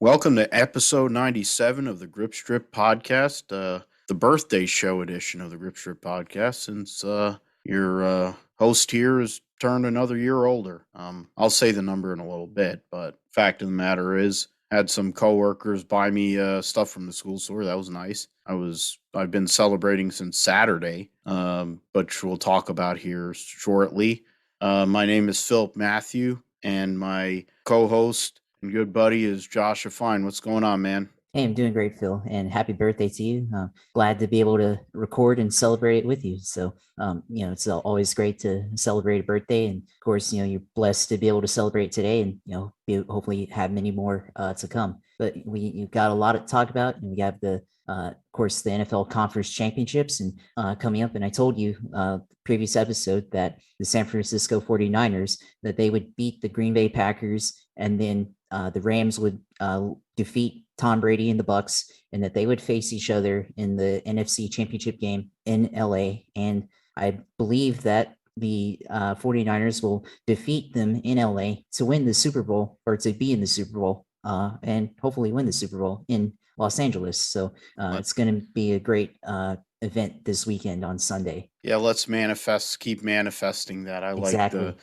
Welcome to episode 97 of the Grip Strip podcast, the birthday show edition of the Grip Strip podcast, since your host here has turned another year older. I'll say the number in a little bit, but fact of the matter is, had some coworkers buy me stuff from the school store. That was nice. I've been celebrating since Saturday, but we'll talk about here shortly. My name is Philip Matthew, and my co-host and good buddy is Joshua Fine. What's going on, man? Hey, I'm doing great, Phil, and happy birthday to you. Glad to be able to record and celebrate it with you. It's always great to celebrate a birthday, and of course, you're blessed to be able to celebrate today, and hopefully have many more to come. But you've got a lot to talk about, and we have of course, the NFL Conference Championships and coming up. And I told you previous episode that the San Francisco 49ers that they would beat the Green Bay Packers, and then the Rams would defeat Tom Brady and the Bucks, and that they would face each other in the NFC Championship game in LA. And I believe that the 49ers will defeat them in LA to win the Super Bowl, or to be in the Super Bowl, and hopefully win the Super Bowl in Los Angeles. So it's going to be a great event this weekend on Sunday. Yeah, let's keep manifesting that. Exactly.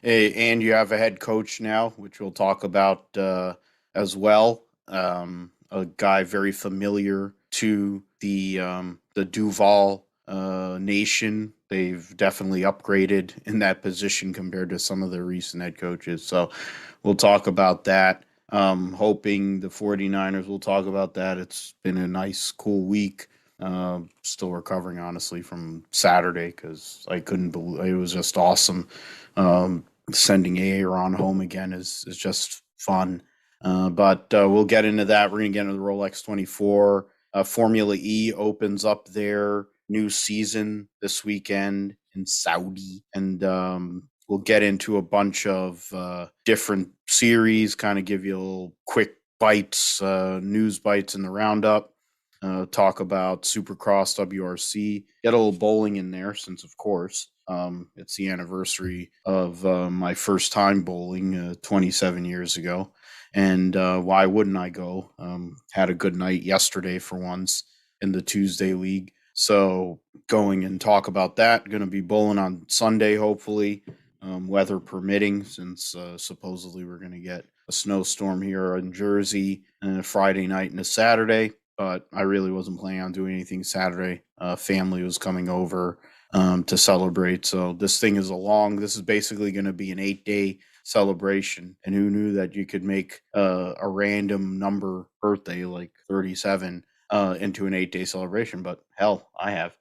And you have a head coach now, which we'll talk about as well. A guy very familiar to the Duval nation. They've definitely upgraded in that position compared to some of the recent head coaches. So we'll talk about that. Hoping the 49ers will talk about that. It's been a nice, cool week. Still recovering, honestly, from Saturday because I couldn't believe it was just awesome. Sending Aaron home again is just fun. But we'll get into that. We're going to get into the Rolex 24. Formula E opens up their new season this weekend in Saudi. And we'll get into a bunch of different series, kind of give you a little quick bites, news bites in the roundup. Talk about Supercross, WRC, get a little bowling in there since, of course, it's the anniversary of my first time bowling 27 years ago. And why wouldn't I go? Had a good night yesterday for once in the Tuesday League. So going and talk about that. Going to be bowling on Sunday, hopefully, weather permitting, since supposedly we're going to get a snowstorm here in Jersey and a Friday night and a Saturday. But I really wasn't planning on doing anything Saturday. Family was coming over to celebrate. So this is basically going to be an 8-day celebration. And who knew that you could make a random number birthday like 37 into an 8-day celebration? But hell, I have.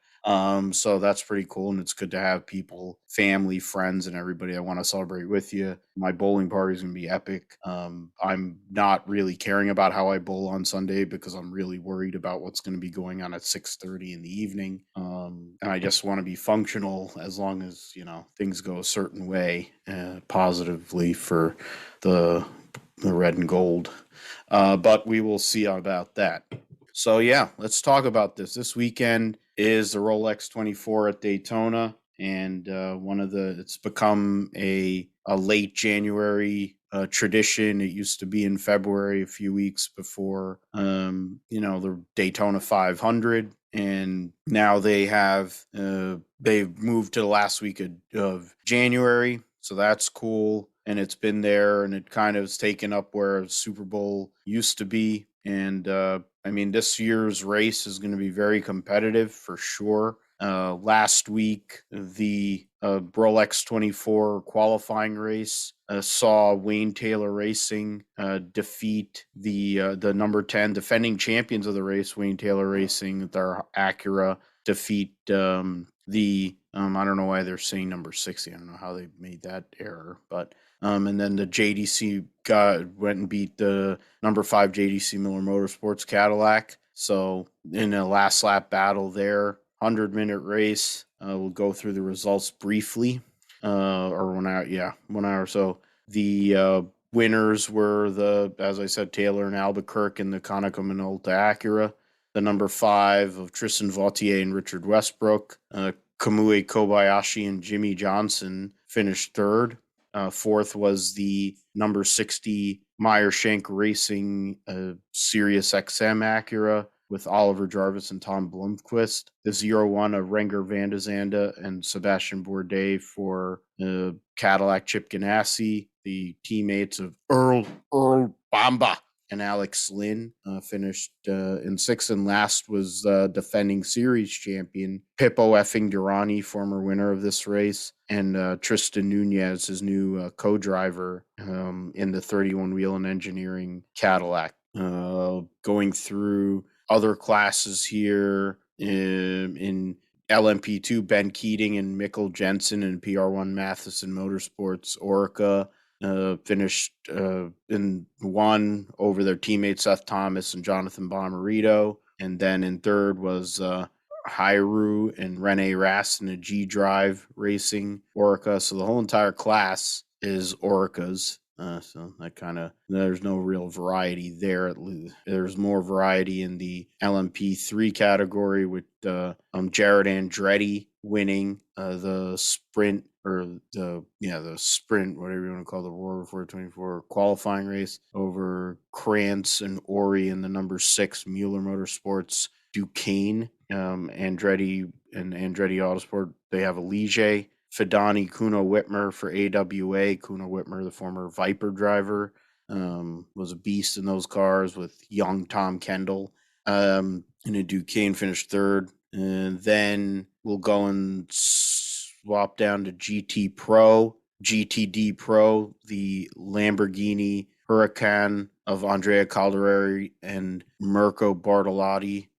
So that's pretty cool, and it's good to have people, family, friends, and everybody I want to celebrate with you. My bowling party is going to be epic. I'm not really caring about how I bowl on Sunday because I'm really worried about what's going to be going on at 6:30 in the evening. And I just want to be functional as long as, things go a certain way, positively for the red and gold. But we will see about that. So yeah, let's talk about this. This weekend is the Rolex 24 at Daytona, and it's become a late January tradition. It used to be in February, a few weeks before the Daytona 500, and now they've moved to the last week of January, so that's cool. And it's been there, and it kind of has taken up where Super Bowl used to be. And this year's race is going to be very competitive for sure. Last week, the Rolex 24 qualifying race saw Wayne Taylor Racing defeat the number 10 defending champions of the race, Wayne Taylor Racing, their Acura, defeat I don't know why they're saying number 60. I don't know how they made that error, but and then the JDC went and beat the number 5 JDC Miller Motorsports Cadillac. So in a last lap battle there, 100-minute race. We'll go through the results briefly, or 1 hour. Yeah, 1 hour. So the winners were as I said, Taylor and Albuquerque and the Konica Minolta Acura. The number 5 of Tristan Vautier and Richard Westbrook. Kamui Kobayashi and Jimmy Johnson finished third. Fourth was the number 60 Meyer Shank Racing Sirius XM Acura with Oliver Jarvis and Tom Blomqvist. The 0-1 of Renger van de Zande and Sebastian Bourdais for Cadillac Chip Ganassi. The teammates of Earl Bamba and Alex Lynn finished in sixth, and last was defending series champion Pippo Effing Durrani, former winner of this race, and Tristan Nunez, his new co-driver in the 31 Wheel and Engineering Cadillac. Going through other classes here in LMP2, Ben Keating and Mikkel Jensen and PR1 Matheson Motorsports Orica finished in one over their teammates Seth Thomas and Jonathan Bomarito. And then in third was Hairu and Rene Rast in a G Drive Racing Orica. So the whole entire class is Oricas. So that there's no real variety there. There's more variety in the LMP3 category with Jared Andretti winning the sprint the sprint, whatever you want to call the Roar 424 qualifying race over Krantz and Ori in the number 6 Mueller Motorsports Duquesne. Andretti and Andretti Autosport, they have a Ligier. Fidani Kuno Whitmer for AWA. Kuno Whitmer, the former Viper driver, was a beast in those cars with young Tom Kendall. And a Duquesne finished third. And then we'll go and swap down to GTD Pro, the Lamborghini Huracan of Andrea Calderari and Mirko Bartolotti.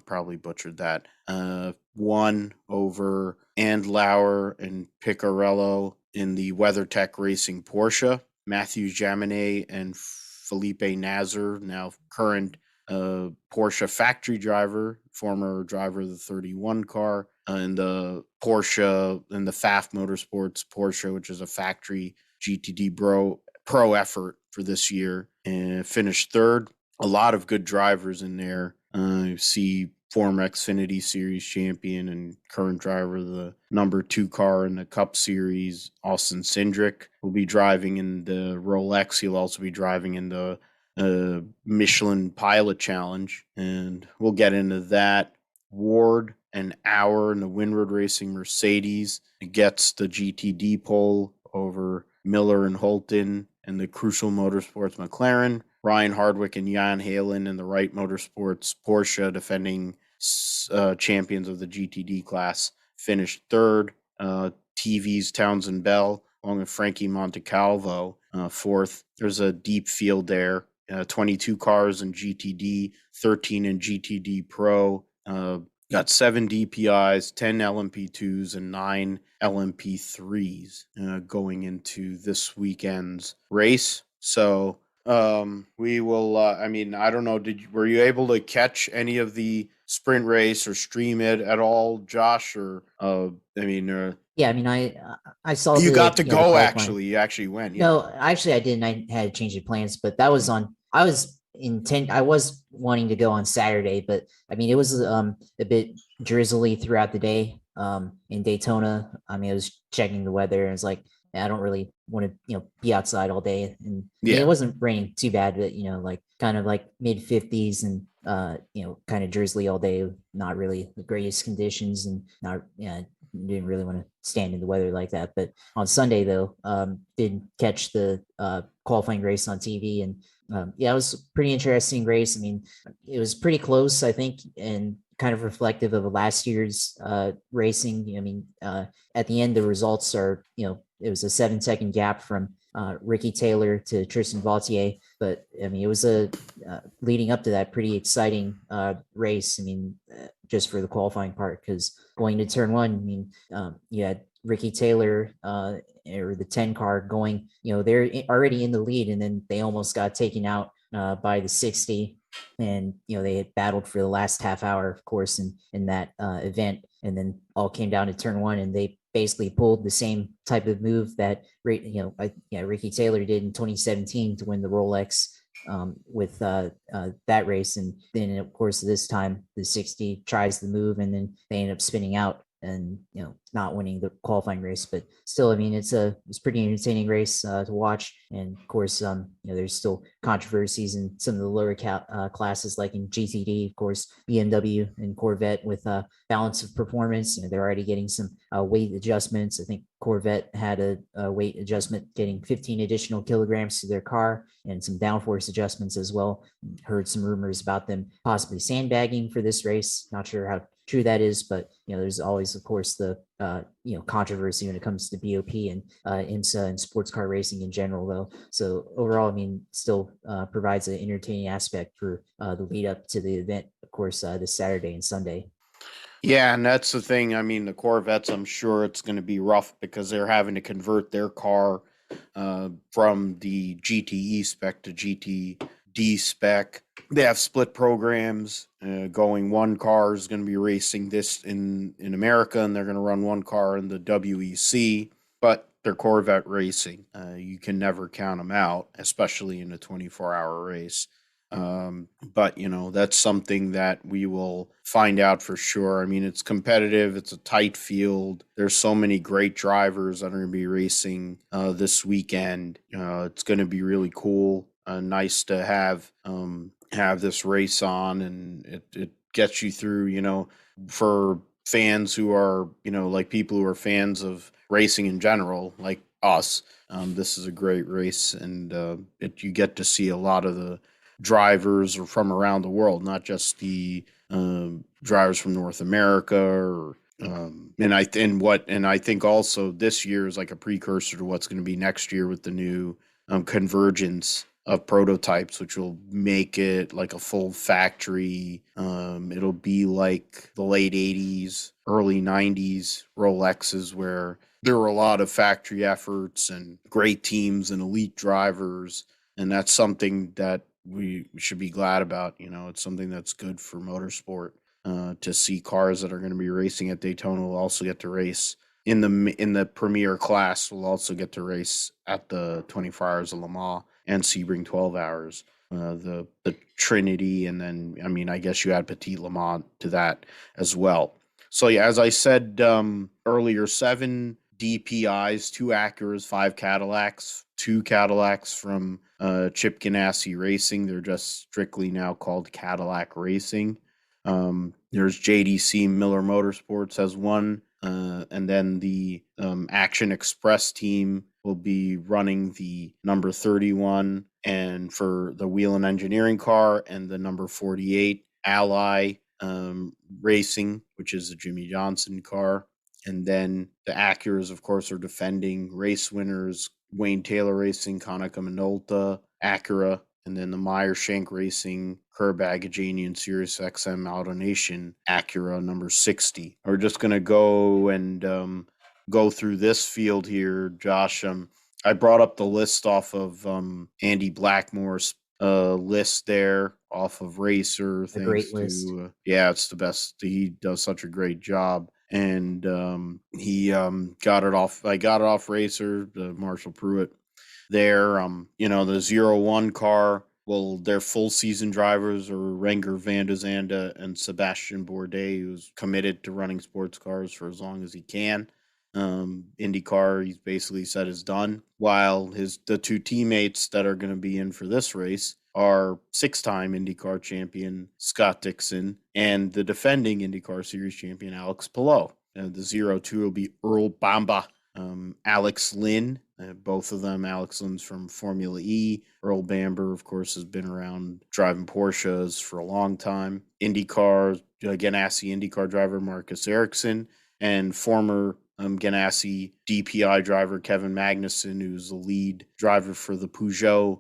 Probably butchered that. Won over Andlauer and Piccarello in the WeatherTech Racing Porsche. Matthew Jaminet and Felipe Nasr, now current Porsche factory driver, former driver of the 31 car, in the Porsche, in the FAF Motorsports Porsche, which is a factory GTD Pro effort for this year, and finished third. A lot of good drivers in there. You see former Xfinity Series champion and current driver of the number 2 car in the Cup Series, Austin Cindric, will be driving in the Rolex. He'll also be driving in the Michelin Pilot Challenge, and we'll get into that. Ward and Auer in the Windward Racing Mercedes gets the GTD pole over Miller and Holton and the Crucial Motorsports McLaren. Ryan Hardwick and Jan Halen in the Wright Motorsports Porsche, defending champions of the GTD class, finished third. TV's Townsend Bell, along with Frankie Montecalvo, fourth. There's a deep field there. 22 cars in GTD, 13 in GTD Pro. Got 7 DPIs, 10 LMP2s, and 9 LMP3s going into this weekend's race. So we will, I don't know, were you able to catch any of the sprint race or stream it at all, Josh? Or, I saw you got to go, actually. You actually went. Yeah. No, actually I didn't. I had to change the plans, but that was I was wanting to go on Saturday, but it was a bit drizzly throughout the day in Daytona. I was checking the weather and it's like, I don't really want to, be outside all day. And it wasn't raining too bad, but kind of like mid 50s and kind of drizzly all day, not really the greatest conditions, and not didn't really want to stand in the weather like that. But on Sunday though, did catch the qualifying race on TV, and it was a pretty interesting race. It was pretty close, I think, and kind of reflective of last year's racing. At the end, the results are, it was a 7-second gap from Ricky Taylor to Tristan Vautier, but it was leading up to that pretty exciting race. Just for the qualifying part, because going to turn one, you had Ricky Taylor or the 10 car going, they're already in the lead, and then they almost got taken out by the 60, and they had battled for the last half hour, of course, in that event, and then all came down to turn one, and they basically pulled the same type of move that Ricky Taylor did in 2017 to win the Rolex with that race. And then of course this time the 60 tries the move, and then they end up spinning out and not winning the qualifying race. But still, I mean, it's pretty entertaining race to watch. And of course, there's still controversies in some of the lower classes, like in GTD, of course, BMW and Corvette with balance of performance. They're already getting some weight adjustments. I think Corvette had a weight adjustment, getting 15 additional kilograms to their car, and some downforce adjustments as well. Heard some rumors about them possibly sandbagging for this race. Not sure how true that is, but there's always, of course, the controversy when it comes to BOP and IMSA and sports car racing in general, though. So overall, I mean, still provides an entertaining aspect for the lead up to the event, of course, this Saturday and Sunday. Yeah, and that's the thing. I mean, the Corvettes, I'm sure it's going to be rough because they're having to convert their car from the GTE spec to GTD spec. They have split programs going. One car is going to be racing this in America, and they're going to run one car in the WEC, but they're Corvette racing. You can never count them out, especially in a 24-hour race. But that's something that we will find out for sure. I mean, it's competitive. It's a tight field. There's so many great drivers that are going to be racing this weekend. It's going to be really cool. Nice to have this race on, and it gets you through, for fans who are, like people who are fans of racing in general, like us. This is a great race, and you get to see a lot of the drivers are from around the world, not just the drivers from North America. Or and I think also this year is like a precursor to what's going to be next year with the new convergence of prototypes, which will make it like a full factory. It'll be like the late 80s, early 90s Rolexes, where there were a lot of factory efforts and great teams and elite drivers. And that's something that we should be glad about. It's something that's good for motorsport to see cars that are going to be racing at Daytona will also get to race in the premier class. Will also get to race at the 24 Hours of Le Mans and Sebring 12 Hours, the Trinity, and then I guess you add Petit Le Mans to that as well. So yeah, as I said earlier, 7 DPIs, 2 Acuras, 5 Cadillacs, 2 Cadillacs from Chip Ganassi Racing. They're just strictly now called Cadillac Racing. There's JDC Miller Motorsports has 1, and then the Action Express team will be running the number 31 and for the wheel and engineering car, and the number 48 Ally Racing, which is the Jimmy Johnson car. And then the Acuras, of course, are defending race winners: Wayne Taylor Racing, Konica Minolta, Acura, and then the Meyer Shank Racing, Curb Agajanian and Sirius XM AutoNation Acura number 60. We're just going to go and go through this field here, Josh. I brought up the list off of Andy Blackmore's list there off of Racer. A great list. Yeah, it's the best. He does such a great job. And he got it off. I got it off Racer, Marshall Pruitt there. The 01 car, well, their full season drivers are Renger van der Zande and Sebastian Bourdais, who's committed to running sports cars for as long as he can. IndyCar, he's basically said is done, while the 2 teammates that are going to be in for this race are 6-time IndyCar champion Scott Dixon and the defending IndyCar Series champion Alex Palou. The 02 will be Earl Bamba, Alex Lynn. Both of them. Alex Lynn's from Formula E. Earl Bamber, of course, has been around driving Porsches for a long time. IndyCar, Ganassi IndyCar driver Marcus Ericsson, and former Ganassi DPI driver Kevin Magnussen, who's the lead driver for the Peugeot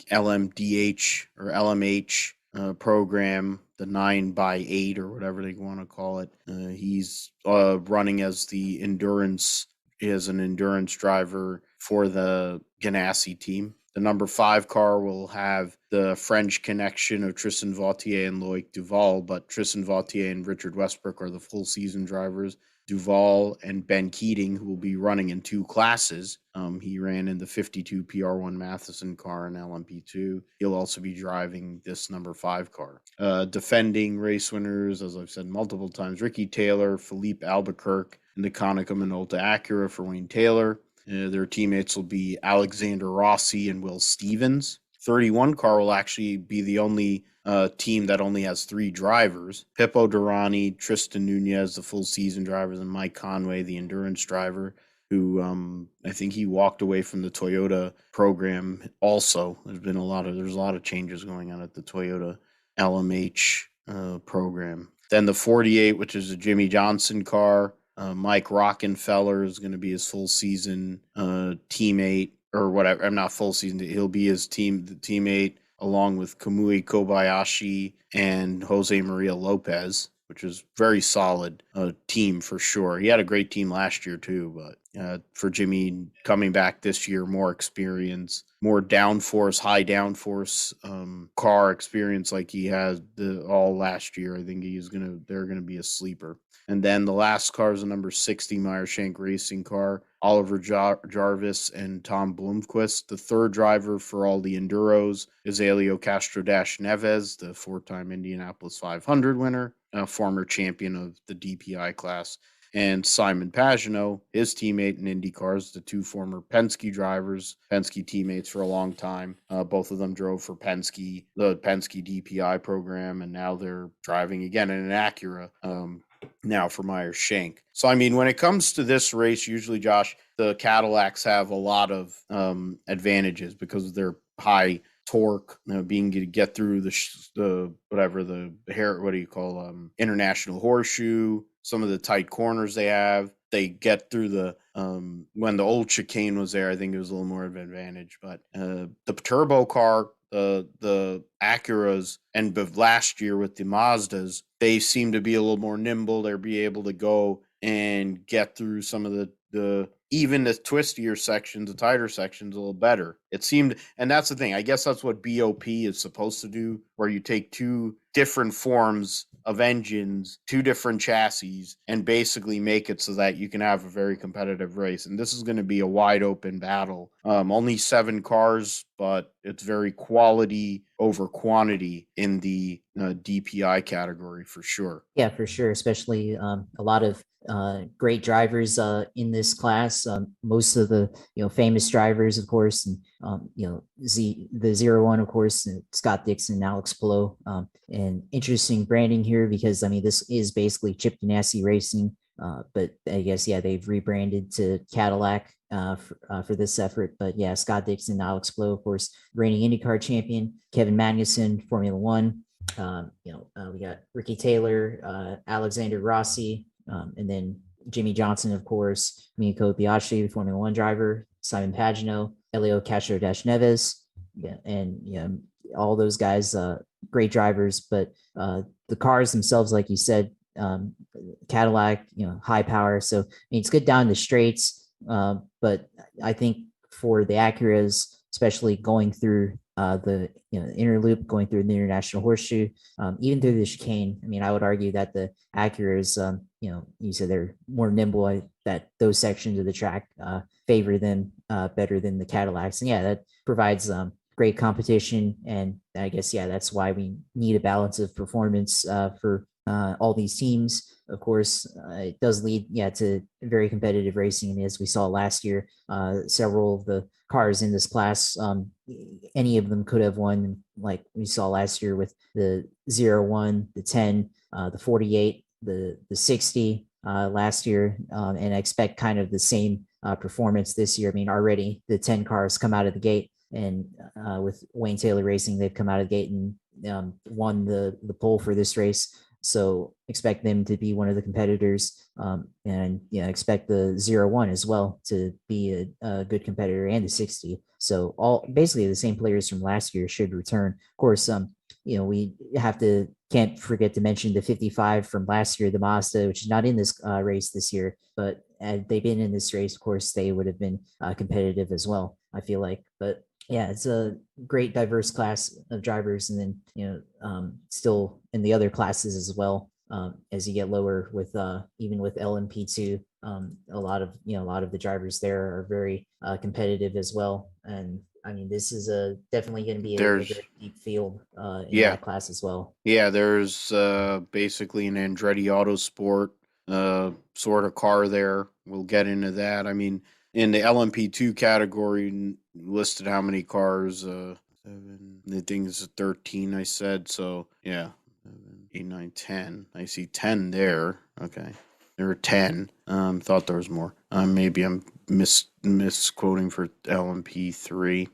LMDH or LMH program, the 9x8 or whatever they want to call it. He's running as the endurance, as an endurance driver for the Ganassi team. The number 5 car will have the French connection of Tristan Vautier and Loic Duval, but Tristan Vautier and Richard Westbrook are the full season drivers. Duvall and Ben Keating, who will be running in 2 classes. He ran in the 52 PR1 Matheson car in LMP2. He'll also be driving this number 5 car. Defending race winners, as I've said multiple times, Ricky Taylor, Philippe Albuquerque, and the Konica Minolta Acura for Wayne Taylor. Their teammates will be Alexander Rossi and Will Stevens. 31 car will actually be the only team that only has 3 drivers. Pippo Durrani, Tristan Nunez, the full season drivers, and Mike Conway, the endurance driver, who I think he walked away from the Toyota program also. There's a lot of changes going on at the Toyota LMH program. Then the 48, which is a Jimmy Johnson car. Mike Rockenfeller is going to be his full season teammate, or whatever. I'm not full season. He'll be his teammate along with Kamui Kobayashi and Jose Maria Lopez, which is very solid team for sure. He had a great team last year too, but for Jimmy coming back this year, more experience, more downforce, high downforce car experience like he had all last year. I think they're gonna be a sleeper. And then the last car is a number 60 Meyer Shank Racing car, Oliver Jarvis and Tom Blomqvist. The third driver for all the Enduros is Elio Castro-Neves, the 4-time Indianapolis 500 winner, a former champion of the DPI class. And Simon Pagenaud, his teammate in IndyCars, the 2 former Penske drivers, Penske teammates for a long time. Both of them drove for Penske, the Penske DPI program, and now they're driving again in an Acura. Now for Meyer Shank. So, I mean, when it comes to this race, usually, Josh, the Cadillacs have a lot of advantages because of their high torque, being to get through international horseshoe, some of the tight corners they have. They get through when the old chicane was there, I think it was a little more of an advantage. But the turbo car, the Acuras, and last year with the Mazdas, they seem to be a little more nimble. They'll be able to go and get through some of the even the twistier sections, the tighter sections, a little better. It seemed, and that's the thing. I guess that's what BOP is supposed to do, where you take 2 different forms of engines, 2 different chassis, and basically make it so that you can have a very competitive race. And this is going to be a wide open battle. Only 7 cars, but it's very quality over quantity in the DPI category for sure. Yeah, for sure. Especially a lot of great drivers in this class. Most of the famous drivers, of course, and the 01, of course, Scott Dixon and Alex Palou. And interesting branding here because I mean this is basically Chip Ganassi Racing, but I guess they've rebranded to Cadillac for this effort. But yeah, Scott Dixon, Alex Palou, of course, reigning IndyCar champion, Kevin Magnussen, Formula One. We got Ricky Taylor, Alexander Rossi, and then Jimmy Johnson, of course, Miko Biaggi, the Formula One driver, Simon Pagenaud, Elio Castro-Neves, and all those guys, great drivers. But the cars themselves, like you said, Cadillac, high power. So I mean, it's good down the straights, but I think for the Acuras, especially going through the inner loop, going through the international horseshoe, even through the chicane. I mean, I would argue that the Acuras, you said they're more nimble, that those sections of the track favor them better than the Cadillacs. And yeah, that provides great competition. And I guess, that's why we need a balance of performance for all these teams. Of course, it does lead, to very competitive racing. And as we saw last year, several of the cars in this class, any of them could have won, like we saw last year with the 01, the 10, the 48, the 60 last year. And I expect kind of the same performance this year. I mean, already the 10 cars come out of the gate, and with Wayne Taylor Racing, they've come out of the gate and won the pole for this race. So expect them to be one of the competitors, and expect the 01 as well to be a good competitor, and the 60. So all basically the same players from last year should return. Of course, we can't forget to mention the 55 from last year, the Mazda, which is not in this race this year, but had they been in this race, of course, they would have been competitive as well, I feel like. But yeah, it's a great diverse class of drivers, and then still in the other classes as well. as you get lower with even with LMP2. A lot of the drivers there are very competitive as well. And I mean, this is definitely going to be a There's very deep field in yeah, that class as well. yeah. There's basically an Andretti Autosport sort of car there. We'll get into that. I mean, in the LMP2 category, listed how many cars? Seven. I think it's 13. I said so. Yeah, 7, 8, 9, 10. I see 10 there. Okay. There are 10. Thought there was more. Maybe I'm misquoting for LMP3.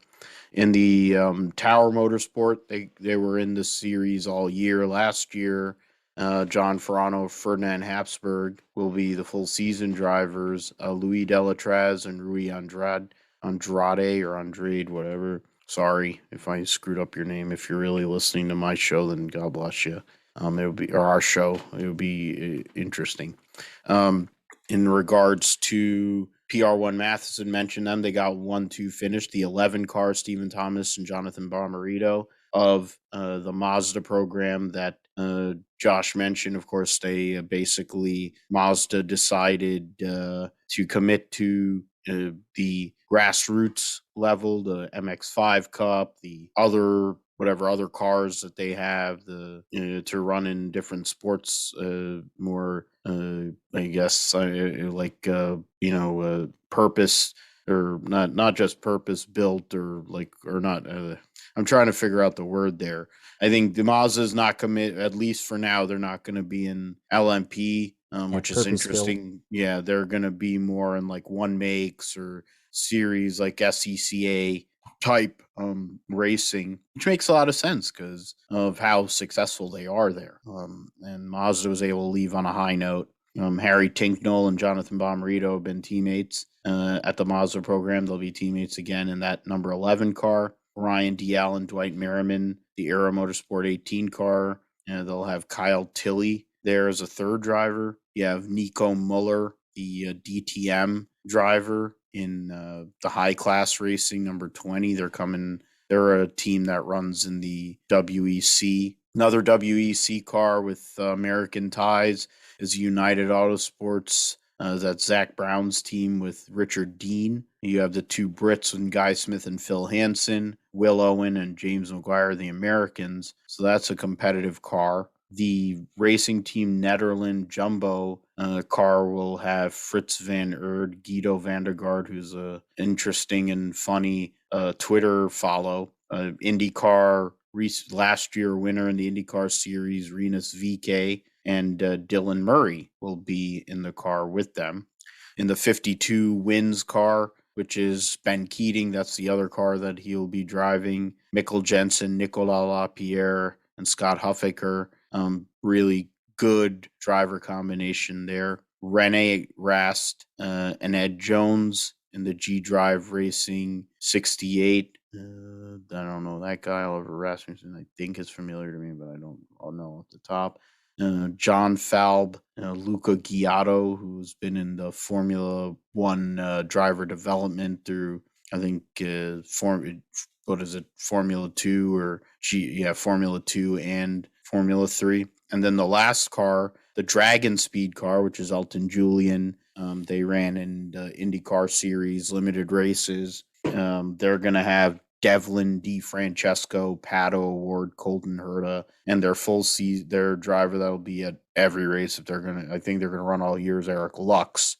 In the Tower Motorsport, they were in the series all year. Last year, John Ferrano, Ferdinand Habsburg will be the full season drivers. Louis Delatraz and Rui Andrade or Andrade, whatever. Sorry if I screwed up your name. If you're really listening to my show, then God bless you. It would be or our show. It would be interesting. Um, in regards to PR1 Matheson, mentioned them. They got 1-2 finished. The 11 car, Stephen Thomas and Jonathan Bomarito of the Mazda program that Josh mentioned. Of course, they basically Mazda decided to commit to the grassroots level, the MX5 Cup, the other whatever other cars that they have, the to run in different sports, more I guess purpose or not just purpose built or like or not. I'm trying to figure out the word there. I think the Mazda is not commit, at least for now. They're not going to be in LMP, Yeah, which is purpose built. interesting. Yeah, they're going to be more in like one makes or series like SCCA type racing, which makes a lot of sense because of how successful they are there. And Mazda was able to leave on a high note. Harry Tinknell and Jonathan Bomarito have been teammates at the Mazda program. They'll be teammates again in that number 11 car. Ryan Dial and Dwight Merriman, the Aero Motorsport 18 car. They'll have Kyle Tilley there as a third driver. You have Nico Muller, the DTM driver in the high class racing number 20. They're a team that runs in the WEC. Another WEC car with American ties is United Autosports. That's Zach Brown's team with Richard Dean. You have the two Brits and Guy Smith and Phil Hansen, Will Owen and James McGuire, the Americans. So that's a competitive car. The racing team Nederland Jumbo car will have Fritz van Erd, Guido van der Gaard, who's a interesting and funny Twitter follow. IndyCar last year winner in the IndyCar series, Renus VK, and Dylan Murray will be in the car with them. In the 52 wins car, which is Ben Keating, that's the other car that he'll be driving. Mikkel Jensen, Nicolas Lapierre, and Scott Huffaker. Really good driver combination there. Rene Rast and Ed Jones in the G Drive Racing 68. I don't know that guy, Oliver Rasmussen. I think is familiar to me, but I'll know at the top. John Falb, Luca Giotto, who's been in the Formula One driver development through, I think, Formula Two or Formula Two and Formula Three. And then the last car, the Dragon Speed car, which is Elton Julian. They ran in the IndyCar series, limited races. They're going to have Devlin DeFrancesco, Pato Award, Colton Herta, and their driver that'll be at every race. I think they're gonna run all years. Eric Lux,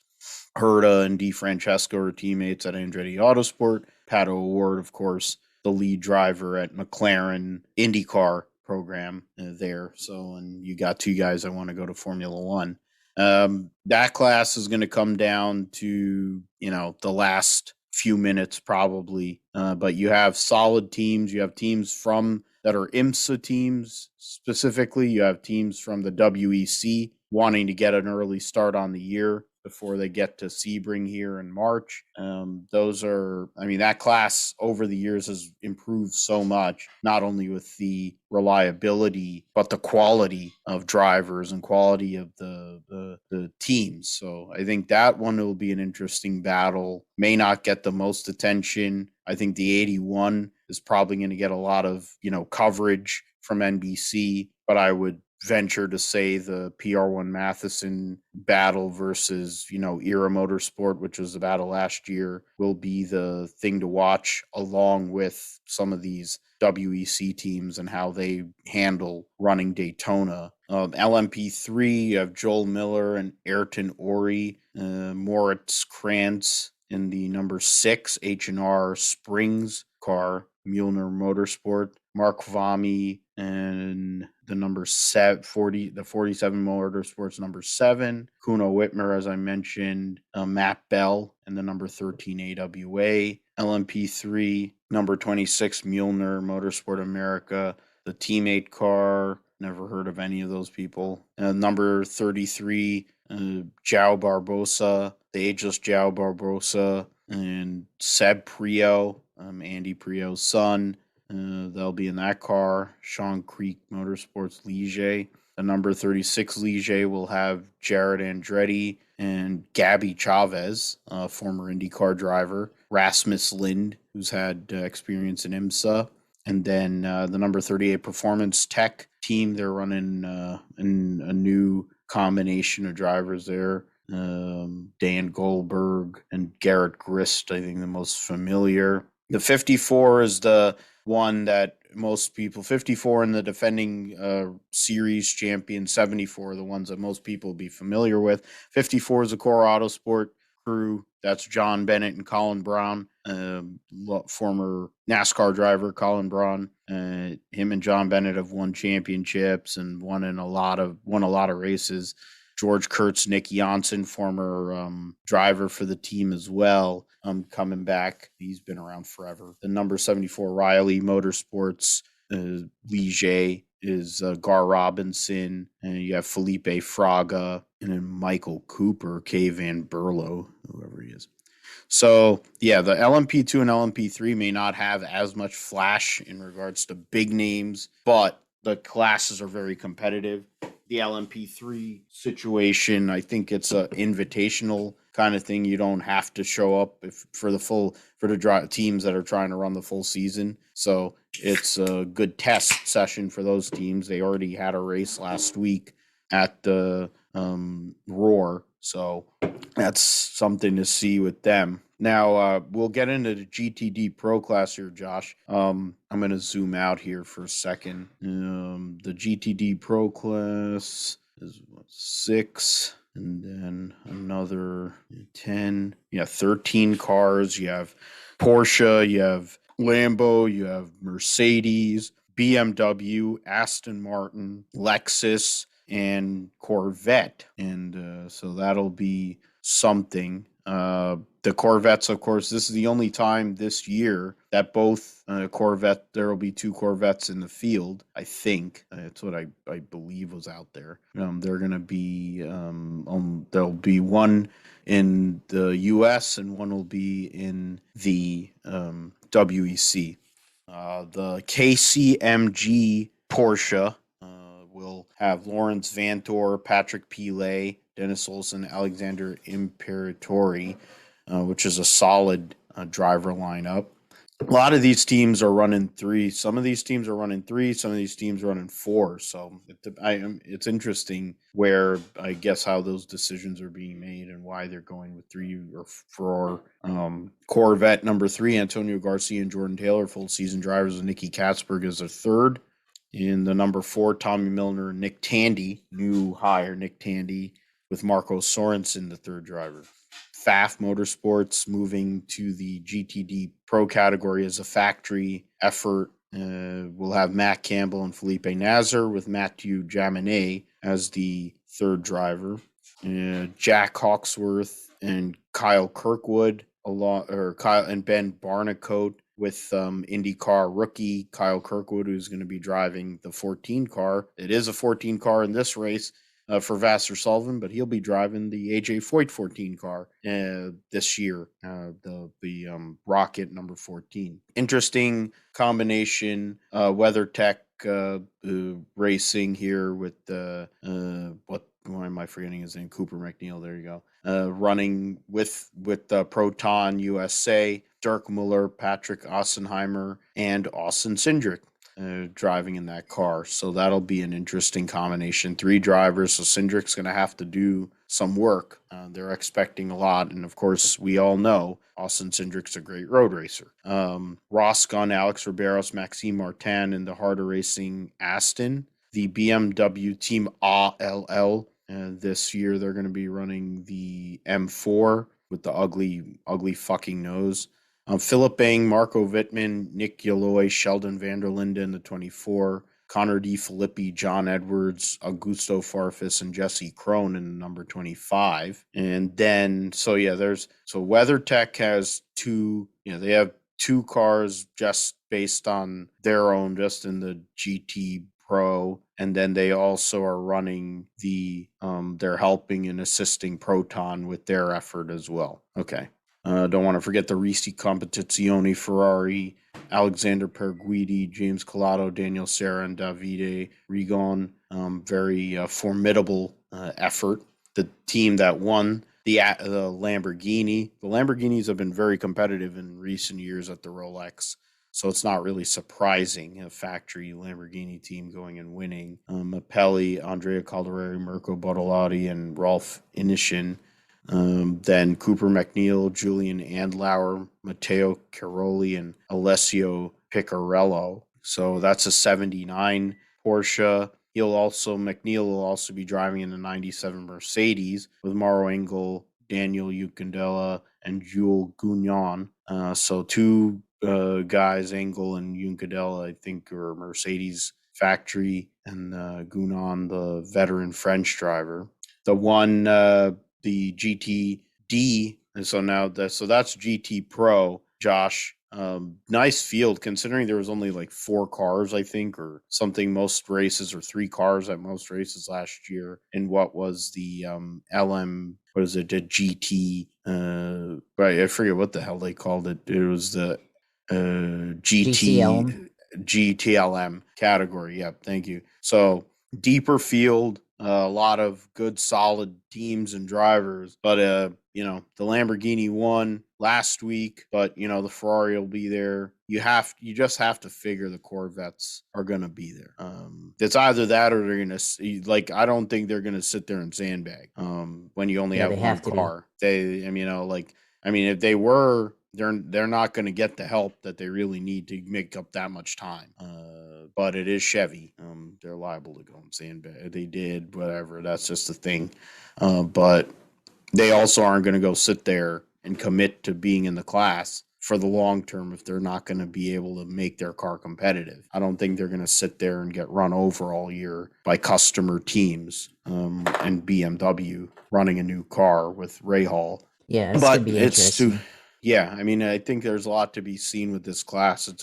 Herta, and DeFrancesco are teammates at Andretti Autosport. Pato Award, of course, the lead driver at McLaren IndyCar program there. So, and you got two guys that want to go to Formula One. That class is going to come down to the last few minutes probably, but you have solid teams. You have teams that are IMSA teams specifically. You have teams from the WEC wanting to get an early start on the year before they get to Sebring here in March. That class over the years has improved so much, not only with the reliability, but the quality of drivers and quality of the teams. So I think that one will be an interesting battle. May not get the most attention. I think the 81 is probably going to get a lot of, coverage from NBC, but I would venture to say the PR1 Matheson battle versus, Era Motorsport, which was the battle last year, will be the thing to watch, along with some of these WEC teams and how they handle running Daytona. LMP3, you have Joel Miller and Ayrton Ori, Moritz Krantz in the number 6 H&R Springs car, Mueller Motorsport, Mark Vami and the number 47 Motorsports number 7, Kuno Whitmer, as I mentioned, Matt Bell and the number 13 AWA, LMP3, number 26 Mueller Motorsport America, the teammate car, never heard of any of those people, number 33 João Barbosa, the ageless João Barbosa, and Seb Prio, Andy Prio's son. They'll be in that car. Sean Creek Motorsports Ligier. The number 36 Ligier will have Jared Andretti and Gabby Chavez, former IndyCar driver. Rasmus Lind, who's had experience in IMSA. And then the number 38 Performance Tech team, they're running in a new combination of drivers there. Dan Goldberg and Garrett Grist, I think the most familiar. The 54 is the one that most people, 54 in the defending series champion, 74 are the ones that most people will be familiar with. 54 is the Core Autosport crew. That's John Bennett and Colin Braun, former NASCAR driver Colin Braun. Him and John Bennett have won championships and won a lot of races. George Kurtz, Nick Janssen, former driver for the team as well, coming back. He's been around forever. The number 74 Riley Motorsports Ligier is Gar Robinson, and you have Felipe Fraga, and then Michael Cooper, K. Van Berlo, whoever he is. So, yeah, the LMP2 and LMP3 may not have as much flash in regards to big names, but the classes are very competitive. The LMP3 situation, I think it's an invitational kind of thing. You don't have to show up for the teams that are trying to run the full season. So it's a good test session for those teams. They already had a race last week at the Roar. So that's something to see with them. Now, we'll get into the GTD Pro class here, Josh. I'm going to zoom out here for a second. The GTD Pro class is 6, and then another 10. You have 13 cars. You have Porsche, you have Lambo, you have Mercedes, BMW, Aston Martin, Lexus, and Corvette. And so that'll be something. The Corvettes, of course, this is the only time this year that both there will be 2 Corvettes in the field. I think that's what I believe was out there. They're going to be there'll be one in the U.S. and one will be in the WEC. The KCMG Porsche will have Lawrence Vantor, Patrick Pilet, Dennis Olsen, Alexander Imperatori, which is a solid driver lineup. A lot of these teams are running 3. Some of these teams are running 3. Some of these teams are running 4. So it's interesting where, I guess, how those decisions are being made and why they're going with 3 or 4. Corvette number 3, Antonio Garcia and Jordan Taylor, full season drivers, and Nicky Katzberg is their third. In the number 4, Tommy Milner, Nick Tandy, new hire Nick Tandy, with Marco Sorensen, the third driver. FAF Motorsports moving to the GTD Pro category as a factory effort. We'll have Matt Campbell and Felipe Nazar with Matthew Jaminet as the third driver. Jack Hawksworth and Kyle Kirkwood, Kyle and Ben Barnicoat with IndyCar rookie Kyle Kirkwood, who's going to be driving the 14 car. It is a 14 car in this race for Vassar Sullivan, but he'll be driving the AJ Foyt 14 car this year, the Rocket number 14. Interesting combination, WeatherTech racing here with why am I forgetting his name? Cooper McNeil. There you go. Running with Proton USA, Dirk Muller, Patrick Ossenheimer, and Austin Cindric. driving in that car. So that'll be an interesting combination. 3 drivers, so Cindric's going to have to do some work. They're expecting a lot, and of course, we all know Austin Cindric's a great road racer. Ross Gunn, Alex Riberos, Maxime Martin in the harder racing Aston. The BMW team ALL. This year, they're going to be running the M4 with the ugly fucking nose. Philip Bang, Marco Wittman, Nick Yaloy, Sheldon Vanderlinde in the 24, Connor D. Filippi, John Edwards, Augusto Farfus, and Jesse Krohn in the number 25. And then, so WeatherTech has they have 2 cars just based on their own, just in the GT Pro, and then they also are running they're helping and assisting Proton with their effort as well. Okay. Don't want to forget the Risi Competizione Ferrari, Alexander Perguidi, James Collado, Daniel Serra, and Davide Rigon. Very formidable effort. The team that won the Lamborghini. The Lamborghinis have been very competitive in recent years at the Rolex. So it's not really surprising a factory Lamborghini team going and winning. Appelli, Andrea Calderari, Mirko Bottolotti, and Rolf Inishin. Then Cooper McNeil, Julian Andlauer, Matteo Caroli, and Alessio Piccarello. So that's a 79 Porsche. McNeil will also be driving in the 97 Mercedes with Mauro Engel, Daniel Ucandela, and Jules Gugnon. So 2 guys, Engel and Ucandela, I think, are Mercedes factory, and Gugnon, the veteran French driver. The GTD, and so that's GT Pro. Josh, nice field considering there was only like 4 cars, I think, or something most races, or 3 cars at most races last year in what was the LM, what is it, the GT, right, I forget what the hell they called it. It was the GTLM category. Yep, thank you. So deeper field, a lot of good solid teams and drivers, but the Lamborghini won last week, but the Ferrari will be there. You just have to figure the Corvettes are going to be there. It's either that, or they're going to, I don't think they're going to sit there and sandbag when you only have one car. If they were, they're not going to get the help that they really need to make up that much time. But it is Chevy. They're liable to go and sandbag. They did, whatever. That's just the thing. But they also aren't going to go sit there and commit to being in the class for the long term if they're not going to be able to make their car competitive. I don't think they're going to sit there and get run over all year by customer teams and BMW running a new car with Rahal. Yeah, it's going to be interesting. I think there's a lot to be seen with this class.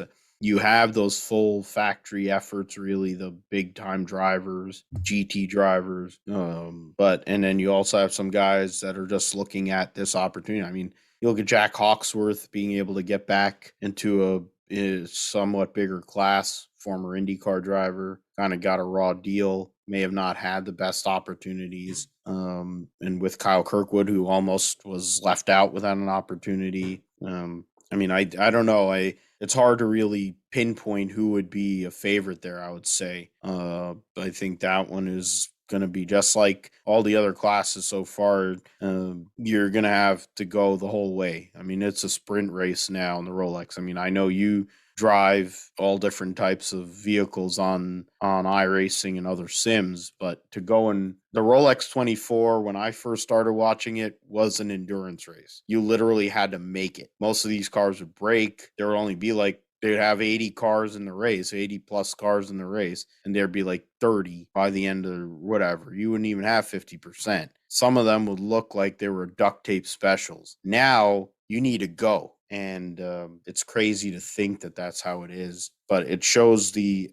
You have those full factory efforts, really, the big time drivers, GT drivers. And then you also have some guys that are just looking at this opportunity. You look at Jack Hawksworth being able to get back into a somewhat bigger class, former IndyCar driver, kind of got a raw deal, may have not had the best opportunities. And with Kyle Kirkwood, who almost was left out without an opportunity. I don't know. It's hard to really pinpoint who would be a favorite there, I would say. I think that one is going to be just like all the other classes so far. You're going to have to go the whole way. It's a sprint race now in the Rolex. I know you drive all different types of vehicles on iRacing and other sims, but to go in the Rolex 24, when I first started watching it, was an endurance race. You literally had to make it. Most of these cars would break. There would only be they'd have 80 cars in the race, 80 plus cars in the race, and there'd be 30 by the end of whatever. You wouldn't even have 50%. Some of them would look like they were duct tape specials. Now you need to go. And it's crazy to think that that's how it is, but it shows the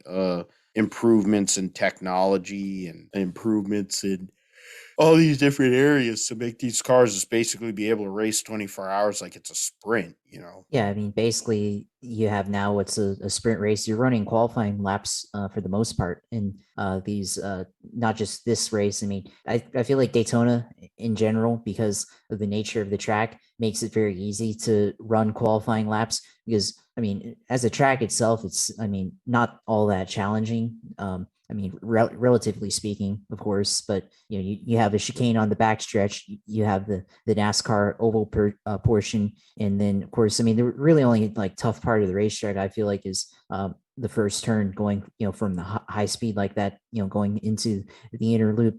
improvements in technology and improvements in all these different areas to make these cars just basically be able to race 24 hours like it's a sprint, Yeah, basically you have now what's a sprint race. You're running qualifying laps for the most part in these, not just this race. I feel like Daytona in general, because of the nature of the track, makes it very easy to run qualifying laps because, I mean, as a track itself, it's, I mean, not all that challenging. I mean, relatively speaking, of course, but you have a chicane on the backstretch, you have the NASCAR oval portion, and then of course, I mean, the really only like tough part of the racetrack I feel like is the first turn going, from the high speed like that, going into the inner loop,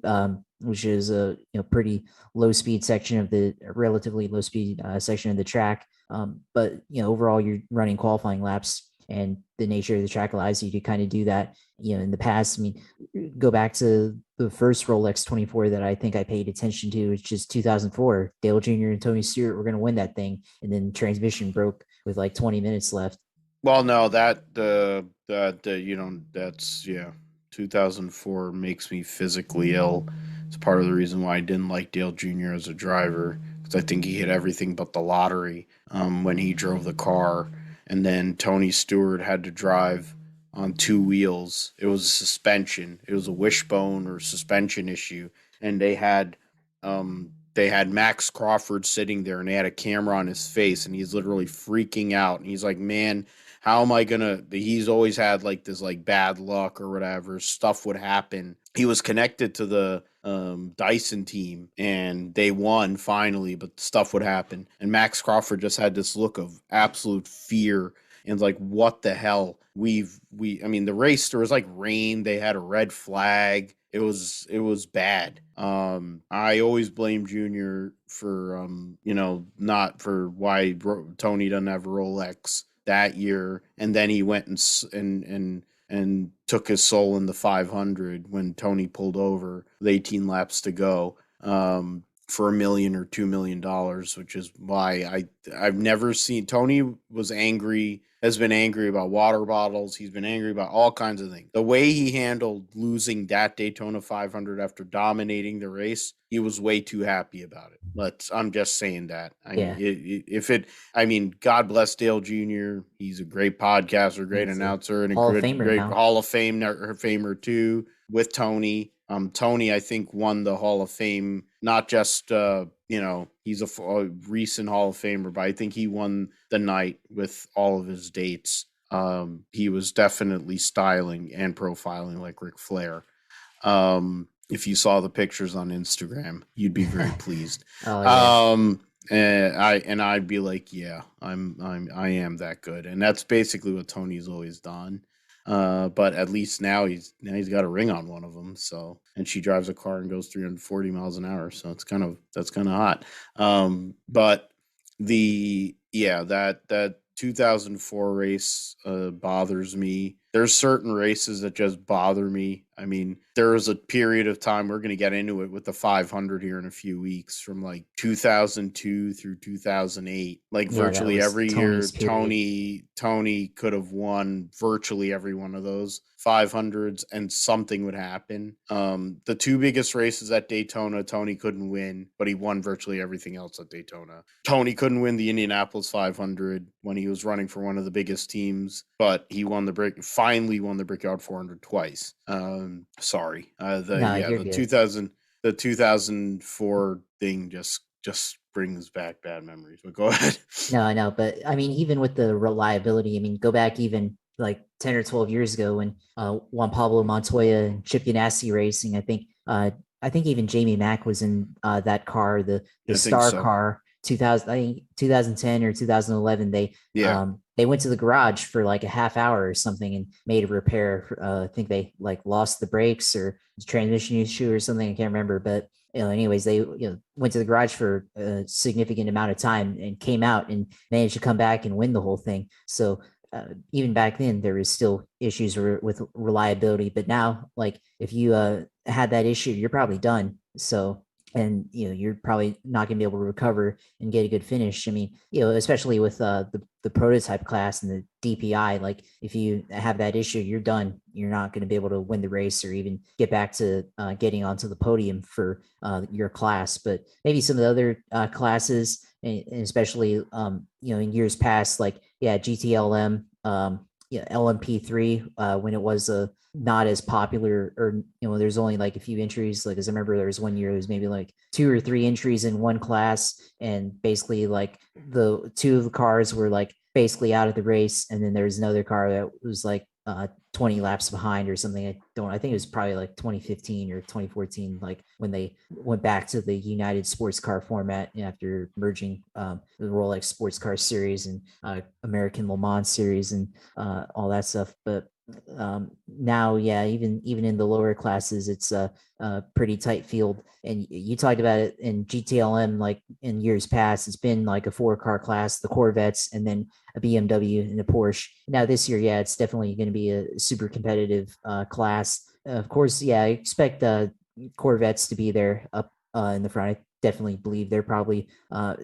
which is a pretty low speed section of the relatively low speed section of the track. But overall, you're running qualifying laps, and the nature of the track allows you to kind of do that. In the past, I mean, go back to the first Rolex 24 that I think I paid attention to, which is 2004. Dale Jr. and Tony Stewart were going to win that thing, and then transmission broke with like 20 minutes left. Well, no, that's, yeah. 2004 makes me physically ill. It's part of the reason why I didn't like Dale Jr. as a driver, because I think he hit everything but the lottery when he drove the car. And then Tony Stewart had to drive on two wheels. It was a suspension. It was a wishbone or suspension issue, and they had Max Crawford sitting there, and they had a camera on his face, and he's literally freaking out. And he's like, "Man, how am I gonna?" He's always had like this like bad luck or whatever. Stuff would happen. He was connected to the Dyson team, and they won finally, but stuff would happen. And Max Crawford just had this look of absolute fear and like, what the hell? I mean, the race, there was like rain. They had a red flag. It was bad. I always blame Junior for not for why Tony doesn't have a Rolex that year, and then he went and took his soul in the 500 when Tony pulled over with 18 laps to go. For $1 million or $2 million, which is why I've never seen Tony has been angry about water bottles. He's been angry about all kinds of things. The way he handled losing that Daytona 500 after dominating the race, he was way too happy about it. I'm just saying that. I mean, God bless Dale Jr. He's a great podcaster, great announcer, and a great Hall of Famer too with Tony. Tony, I think, won the Hall of Fame, not just, he's a recent Hall of Famer, but I think he won the night with all of his dates. He was definitely styling and profiling like Ric Flair. If you saw the pictures on Instagram, you'd be very pleased. Oh, yeah. And I'd be like, yeah, I am that good. And that's basically what Tony's always done. But at least now he's got a ring on one of them. So, and she drives a car and goes 340 miles an hour. So that's kind of hot. But that 2004 race bothers me. There's certain races that just bother me. I mean, there was a period of time, we're going to get into it with the 500 here in a few weeks, from like 2002 through 2008. Like virtually every year, Tony could have won virtually every one of those 500s, and something would happen. The two biggest races at Daytona, Tony couldn't win, but he won virtually everything else at Daytona. Tony couldn't win the Indianapolis 500 when he was running for one of the biggest teams, but he finally won the Brickyard 400 twice. The 2004 thing just brings back bad memories. But go ahead. No, I know, but I mean, even with the reliability, I mean, go back even like 10 or 12 years ago when Juan Pablo Montoya and Chip Ganassi racing, I think even Jamie Mack was in that car, the star car. 2010 or 2011, they went to the garage for like a half hour or something and made a repair. I think they like lost the brakes or transmission issue or something. I can't remember, but anyways, they went to the garage for a significant amount of time and came out and managed to come back and win the whole thing. So even back then, there was still issues with reliability, but now, like if you had that issue, you're probably done. So. And you're probably not going to be able to recover and get a good finish. I mean, especially with the prototype class and the DPI, like if you have that issue, you're done. You're not going to be able to win the race or even get back to getting onto the podium for your class. But maybe some of the other classes, and especially in years past, like GTLM, LMP3 when it was not as popular, or there's only like a few entries. Like, as I remember, there was one year, there was maybe like 2 or 3 entries in one class, and basically like the 2 of the cars were like basically out of the race. And then there was another car that was like 20 laps behind or something. I think it was probably like 2015 or 2014, like when they went back to the United Sports Car format after merging the Rolex Sports Car Series and American Le Mans Series and all that stuff. But now, yeah, even in the lower classes, it's a pretty tight field. And you talked about it in GTLM, like in years past, it's been like a 4-car class, the Corvettes, and then a BMW and a Porsche. Now this year, yeah, it's definitely going to be a super competitive class. Of course, yeah, I expect Corvettes to be there up in the front. I definitely believe they're probably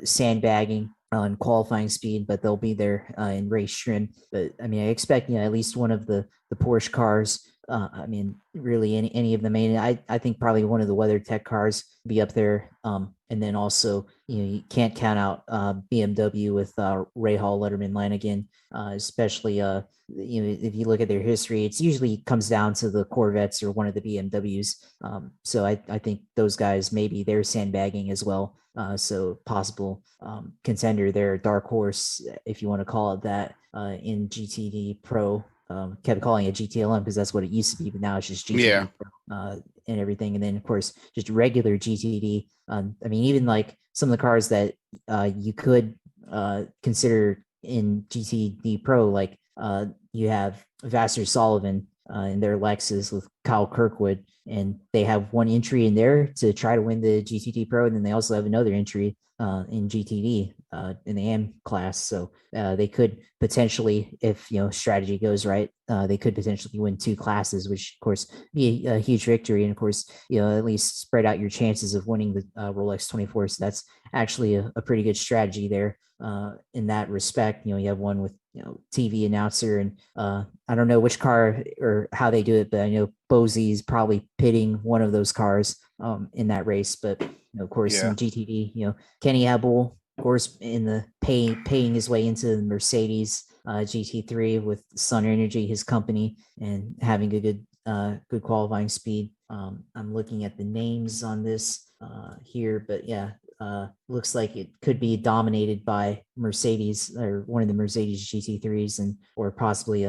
sandbagging on qualifying speed, but they'll be there in race trim. But I mean, I expect at least one of the Porsche cars. I mean, really any of them. I mean, I think probably one of the WeatherTech cars be up there. And then also, you can't count out BMW with Ray Hall, Letterman, Lanigan, especially if you look at their history, it's usually comes down to the Corvettes or one of the BMWs. So I think those guys maybe they're sandbagging as well. So possible contender there, dark horse, if you want to call it that, in GTD Pro. Kept calling it GTLM because that's what it used to be, but now it's just GTD and everything. And then of course just regular GTD. I mean, even like some of the cars that you could consider in GTD Pro, like you have Vassar Sullivan in their Lexus with Kyle Kirkwood, and they have one entry in there to try to win the GTD Pro, and then they also have another entry in GTD in the AM class. So they could potentially, if strategy goes right, they could potentially win 2 classes, which of course be a huge victory, and of course at least spread out your chances of winning the Rolex 24. So that's actually a pretty good strategy there in that respect. You have one with TV announcer, and I don't know which car or how they do it, but I know Bosie is probably pitting one of those cars in that race. But of course in GTD, Kenny Habel, of course, in the paying his way into the Mercedes GT3 with Sun Energy, his company, and having a good qualifying speed. I'm looking at the names on this here, but yeah, looks like it could be dominated by Mercedes or one of the Mercedes GT3s, and or possibly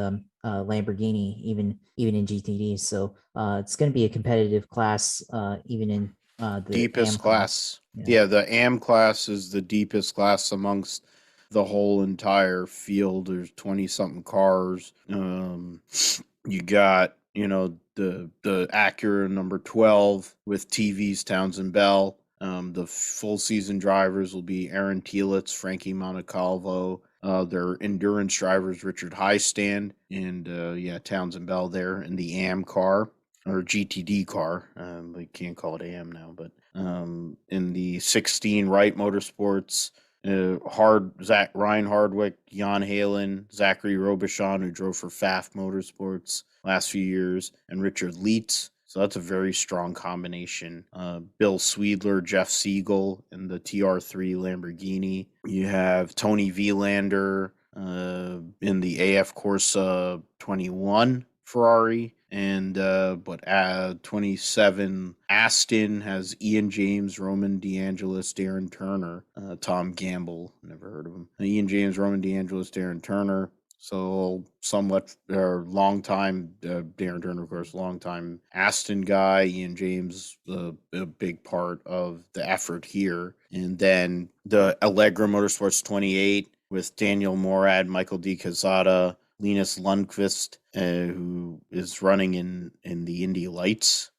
Lamborghini, even in GTD. So it's going to be a competitive class, even in the AM deepest class. Yeah. Yeah, the AM class is the deepest class amongst the whole entire field. There's 20 something cars. You got, the Acura number 12 with TV's Townsend Bell. The full season drivers will be Aaron Telitz, Frankie Montecalvo, their endurance drivers Richard Highstand, and Townsend Bell there in the AM car or GTD car. We can't call it AM now, but in the 16 Wright Motorsports, Ryan Hardwick, Jan Halen, Zachary Robichon, who drove for Pfaff Motorsports last few years, and Richard Leitz. So that's a very strong combination. Bill Sweedler, Jeff Siegel in the TR3 Lamborghini. You have Tony Vielander in the AF Corsa 21 Ferrari. And 27 Aston has Ian James, Roman DeAngelis, Darren Turner, Tom Gamble, never heard of him. Ian James, Roman DeAngelis, Darren Turner. So somewhat long time, Darren Turner, of course, long time Aston guy. Ian James, a big part of the effort here. And then the Allegra Motorsports 28 with Daniel Morad, Michael D. Casada, Linus Lundqvist, who is running in the Indy Lights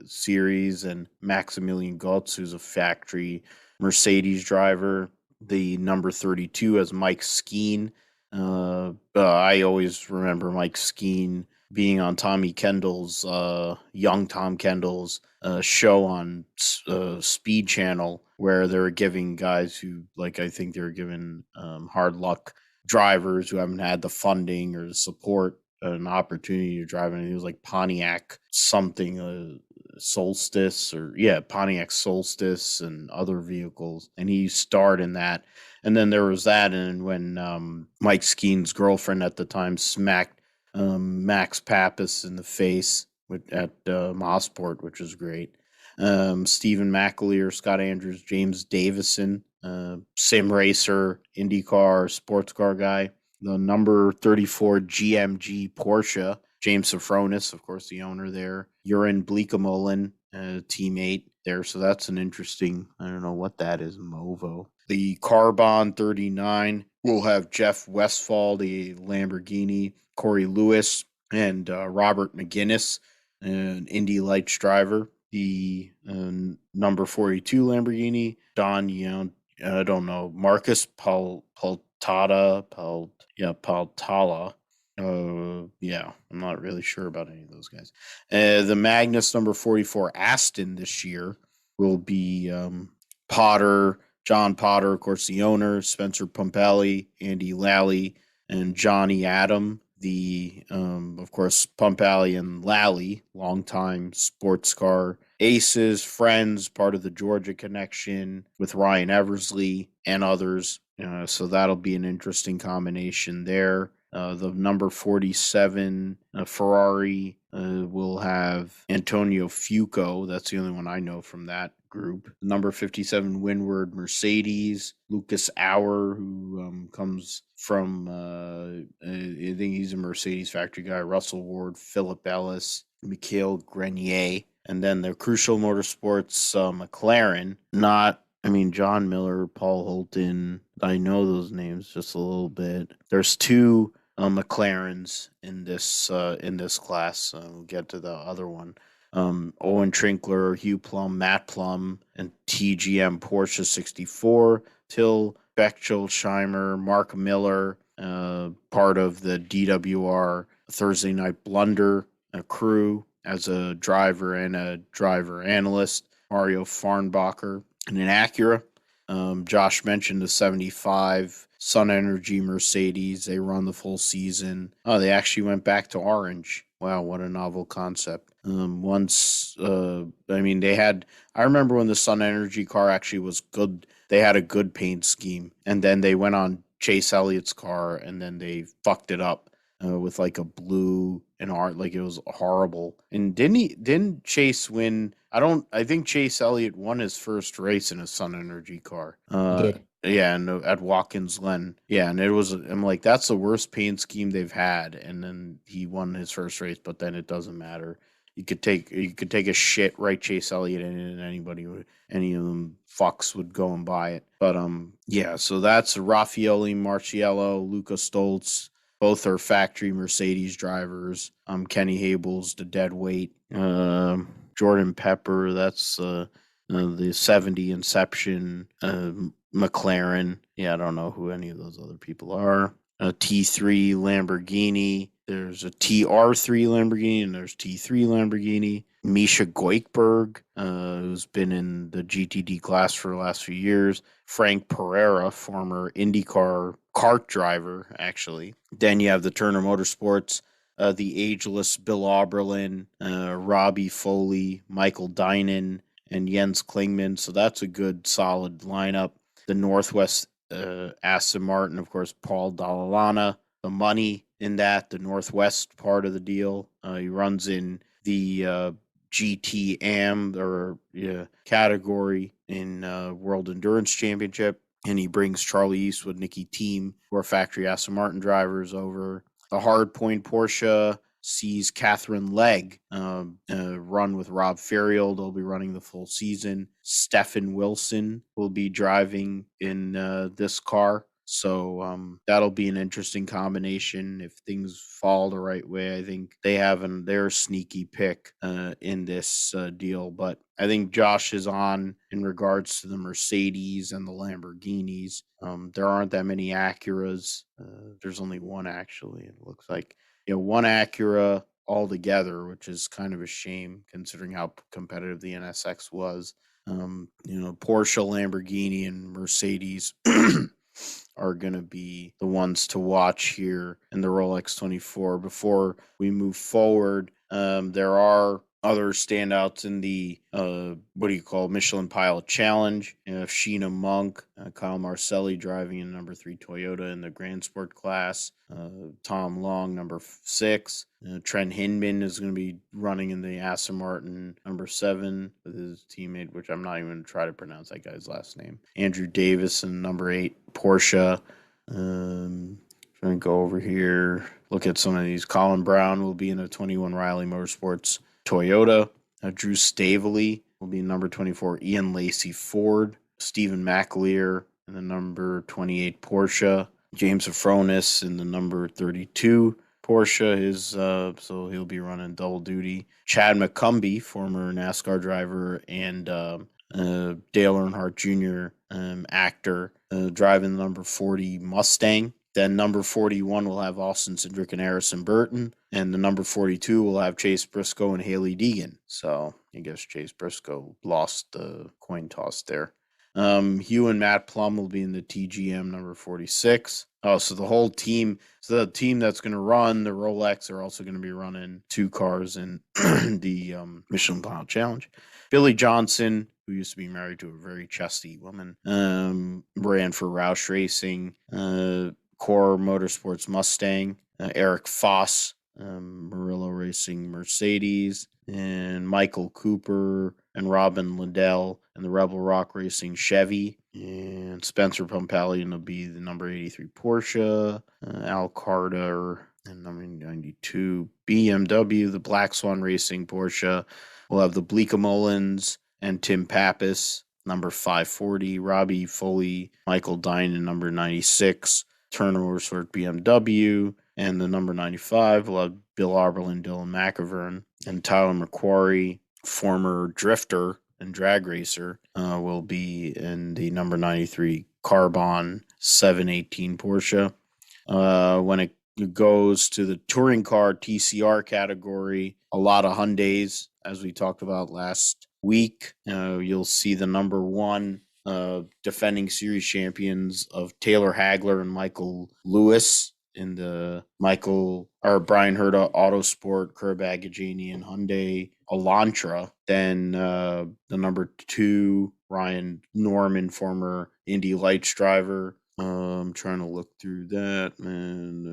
series, and Maximilian Gotz, who's a factory Mercedes driver. The number 32 as Mike Skeen. I always remember Mike Skeen being on Tommy Kendall's, young Tom Kendall's show on Speed Channel, where they were giving guys who, like, I think they were giving hard luck drivers who haven't had the funding or the support an opportunity to drive. And it was like Pontiac something, Solstice, or Pontiac Solstice and other vehicles. And he starred in that. And then there was that, and when Mike Skeen's girlfriend at the time smacked Max Pappas in the face at Mosport, which was great. Stephen McAleer, Scott Andrews, James Davison, sim racer, IndyCar, sports car guy. The number 34 GMG Porsche, James Safronis, of course, the owner there. Urin Bleekemolen, teammate there. So that's an interesting, I don't know what that is, Movo. The Carbon 39 will have Jeff Westphal, the Lamborghini, Corey Lewis, and Robert McGinnis, an Indy Lights driver. The number 42 Lamborghini, Don Young, I don't know, Marcus Paltala. Yeah, I'm not really sure about any of those guys. The Magnus number 44 Aston this year will be Potter, John Potter, of course, the owner, Spencer Pumpelly, Andy Lally, and Johnny Adam. Of course, Pumpelly and Lally, longtime sports car aces, friends, part of the Georgia connection with Ryan Eversley and others. So that'll be an interesting combination there. The number 47 Ferrari will have Antonio Fuoco. That's the only one I know from that group. Number 57 Windward Mercedes, Lucas Auer, who comes from, I think he's a Mercedes factory guy, Russell Ward, Philip Ellis, Mikhail Grenier. And then the Crucial Motorsports McLaren, John Miller, Paul Holton. I know those names just a little bit. There's two McLarens in this class. We'll get to the other one. Owen Trinkler, Hugh Plum, Matt Plum, and TGM Porsche 64. Till Bechtelsheimer, Mark Miller, part of the DWR Thursday Night Blunder crew as a driver and a driver analyst. Mario Farnbacher and an Acura. Josh mentioned the 75 Sun Energy Mercedes. They run the full season. Oh, they actually went back to orange. Wow, what a novel concept. I remember when the Sun Energy car actually was good. They had a good paint scheme, and then they went on Chase Elliott's car, and then they fucked it up with like a blue and art. Like, it was horrible. And didn't Chase win? I think Chase Elliott won his first race in a Sun Energy car. He did. Yeah, and at Watkins Glen. Yeah, and I'm like, that's the worst paint scheme they've had. And then he won his first race, but then it doesn't matter. You could take a shit, right, Chase Elliott in it, and any of them fucks would go and buy it. But yeah, so that's Raffaele Marciello, Luca Stoltz. Both are factory Mercedes drivers. Kenny Hable's the dead weight. Jordan Pepper, that's the 70 Inception. McLaren. Yeah, I don't know who any of those other people are. A T3 Lamborghini. There's a TR3 Lamborghini, and there's T3 Lamborghini. Misha Goikberg, who's been in the GTD class for the last few years. Frank Pereira, former IndyCar kart driver, actually. Then you have the Turner Motorsports, the ageless Bill Auberlin, Robbie Foley, Michael Dynan, and Jens Klingman. So that's a good, solid lineup. The Northwest Aston Martin, of course, Paul Dallalana. The money in that, the Northwest part of the deal. He runs in the GT category in World Endurance Championship, and he brings Charlie Eastwood, Nicky Thiem, who are factory Aston Martin drivers, over. The Hardpoint Porsche sees Catherine Legg run with Rob Ferriol. They'll be running the full season. Stefan Wilson will be driving in this car. So that'll be an interesting combination if things fall the right way. I think they have their sneaky pick in this deal. But I think Josh is on in regards to the Mercedes and the Lamborghinis. There aren't that many Acuras. There's only one, actually, it looks like. One Acura altogether, which is kind of a shame considering how competitive the NSX was. Porsche, Lamborghini, and Mercedes are going to be the ones to watch here in the Rolex 24. Before we move forward, there are other standouts in the Michelin Pilot Challenge. You have Sheena Monk, Kyle Marcelli driving in number 3 Toyota in the Grand Sport class. Tom Long, number 6. Trent Hinman is going to be running in the Aston Martin number 7 with his teammate, which I'm not even going to try to pronounce that guy's last name. Andrew Davis in number 8 Porsche. Going to go over here, look at some of these. Colin Brown will be in a 21 Riley Motorsports Toyota. Drew Stavely will be number 24 Ian Lacey Ford. Stephen McAleer in the number 28 Porsche. James Afronis in the number 32 Porsche. So he'll be running double duty. Chad McCumbee, former NASCAR driver, and Dale Earnhardt Jr. Actor, driving the number 40 Mustang. Then number 41 will have Austin Cindric and Harrison Burton. And the number 42 will have Chase Briscoe and Haley Deegan. So I guess Chase Briscoe lost the coin toss there. Hugh and Matt Plum will be in the TGM number 46. Oh, so the team that's going to run the Rolex are also going to be running 2 cars in the Michelin Pilot Challenge. Billy Johnson, who used to be married to a very chesty woman, ran for Roush Racing, Core Motorsports Mustang, Eric Foss, Murillo Racing Mercedes, and Michael Cooper and Robin Liddell and the Rebel Rock Racing Chevy, and Spencer Pumpellian will be the number 83 Porsche, Al Carter and number 92 BMW, the Black Swan Racing Porsche. We'll have the Bleeca Mullins and Tim Pappas, number 540, Robbie Foley, Michael Dinan, number 96, Turner Motorsport BMW, and the number 95 will have Bill Arberlin, Dylan McIvern, and Tyler McQuarrie, former drifter and drag racer, will be in the number 93 Carbon 718 Porsche. When it goes to the touring car TCR category, a lot of Hyundais, as we talked about last week. You'll see the number 1 defending series champions of Taylor Hagler and Michael Lewis in the Brian Herta Autosport, Curb Agajanian Hyundai Elantra. Then the number 2 Ryan Norman, former Indy Lights driver. I'm trying to look through that, man.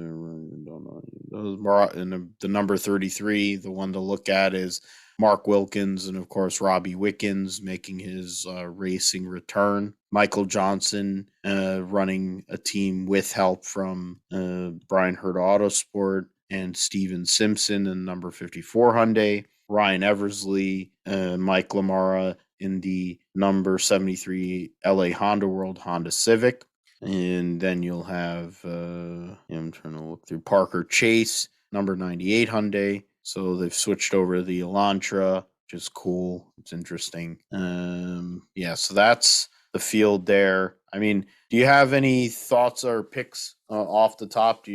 And the number 33, the one to look at is Mark Wilkins, and of course Robbie Wickens making his racing return. Michael Johnson running a team with help from Brian Herta Autosport and Steven Simpson in number 54 Hyundai. Ryan Eversley, Mike Lamara in the number 73 LA Honda World Honda Civic. And then you'll have, I'm trying to look through, Parker Chase, number 98 Hyundai. So they've switched over to the Elantra, which is cool. It's interesting. So that's the field there. I mean, do you have any thoughts or picks off the top?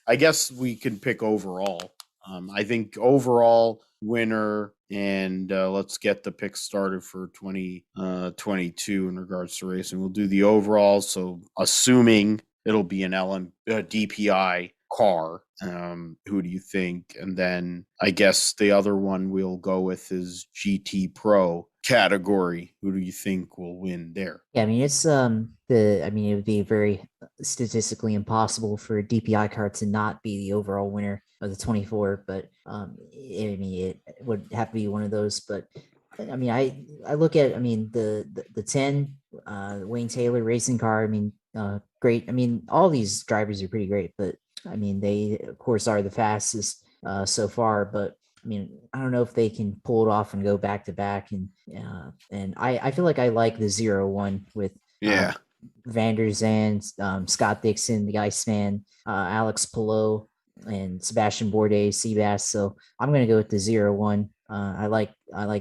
I guess we can pick overall. I think overall winner, and let's get the picks started for 2022 in regards to racing. We'll do the overall. So assuming it'll be an DPI car, who do you think? And then I guess the other one we'll go with is GT Pro category. Who do you think will win there? Yeah, I mean it would be very statistically impossible for a DPI car to not be the overall winner of the 24, but it would have to be one of those. But I mean, I look at the 10 Wayne Taylor racing car. I mean, great. I mean, all these drivers are pretty great, but I mean, they of course are the fastest so far, but I mean, I don't know if they can pull it off and go back to back. And I feel like I like the 0-1 with Van der Zandt, Scott Dixon, the Iceman, Alex Palou, and Sebastian Bourdais, Seabass. So I'm going to go with the 0-1. I like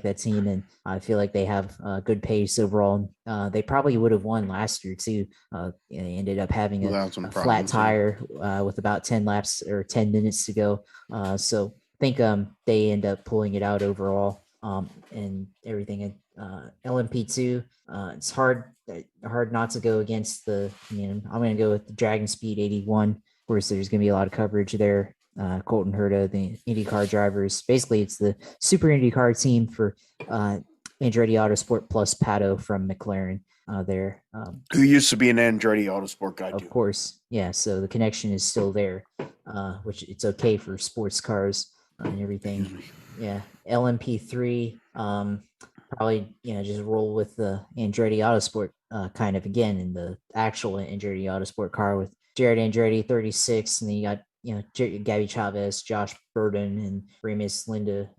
that team, and I feel like they have good pace overall. They probably would have won last year too. They ended up having a flat tire with about 10 laps or 10 minutes to go. So I think they end up pulling it out overall, and everything. LMP2, it's hard not to go against I'm going to go with the Dragon Speed 81. Of course, there's going to be a lot of coverage there Colton Herta, the IndyCar drivers. Basically, it's the Super IndyCar team for Andretti Autosport plus Pato from McLaren there. Who used to be an Andretti Autosport guy Of too. course, yeah. So the connection is still there, which it's okay for sports cars and everything. Excuse me. Yeah, LMP3. Probably just roll with the Andretti Autosport kind of again in the actual Andretti Autosport car with Jared Andretti 36, and then you got Gabby Chavez, Josh Burden, and Remus Linda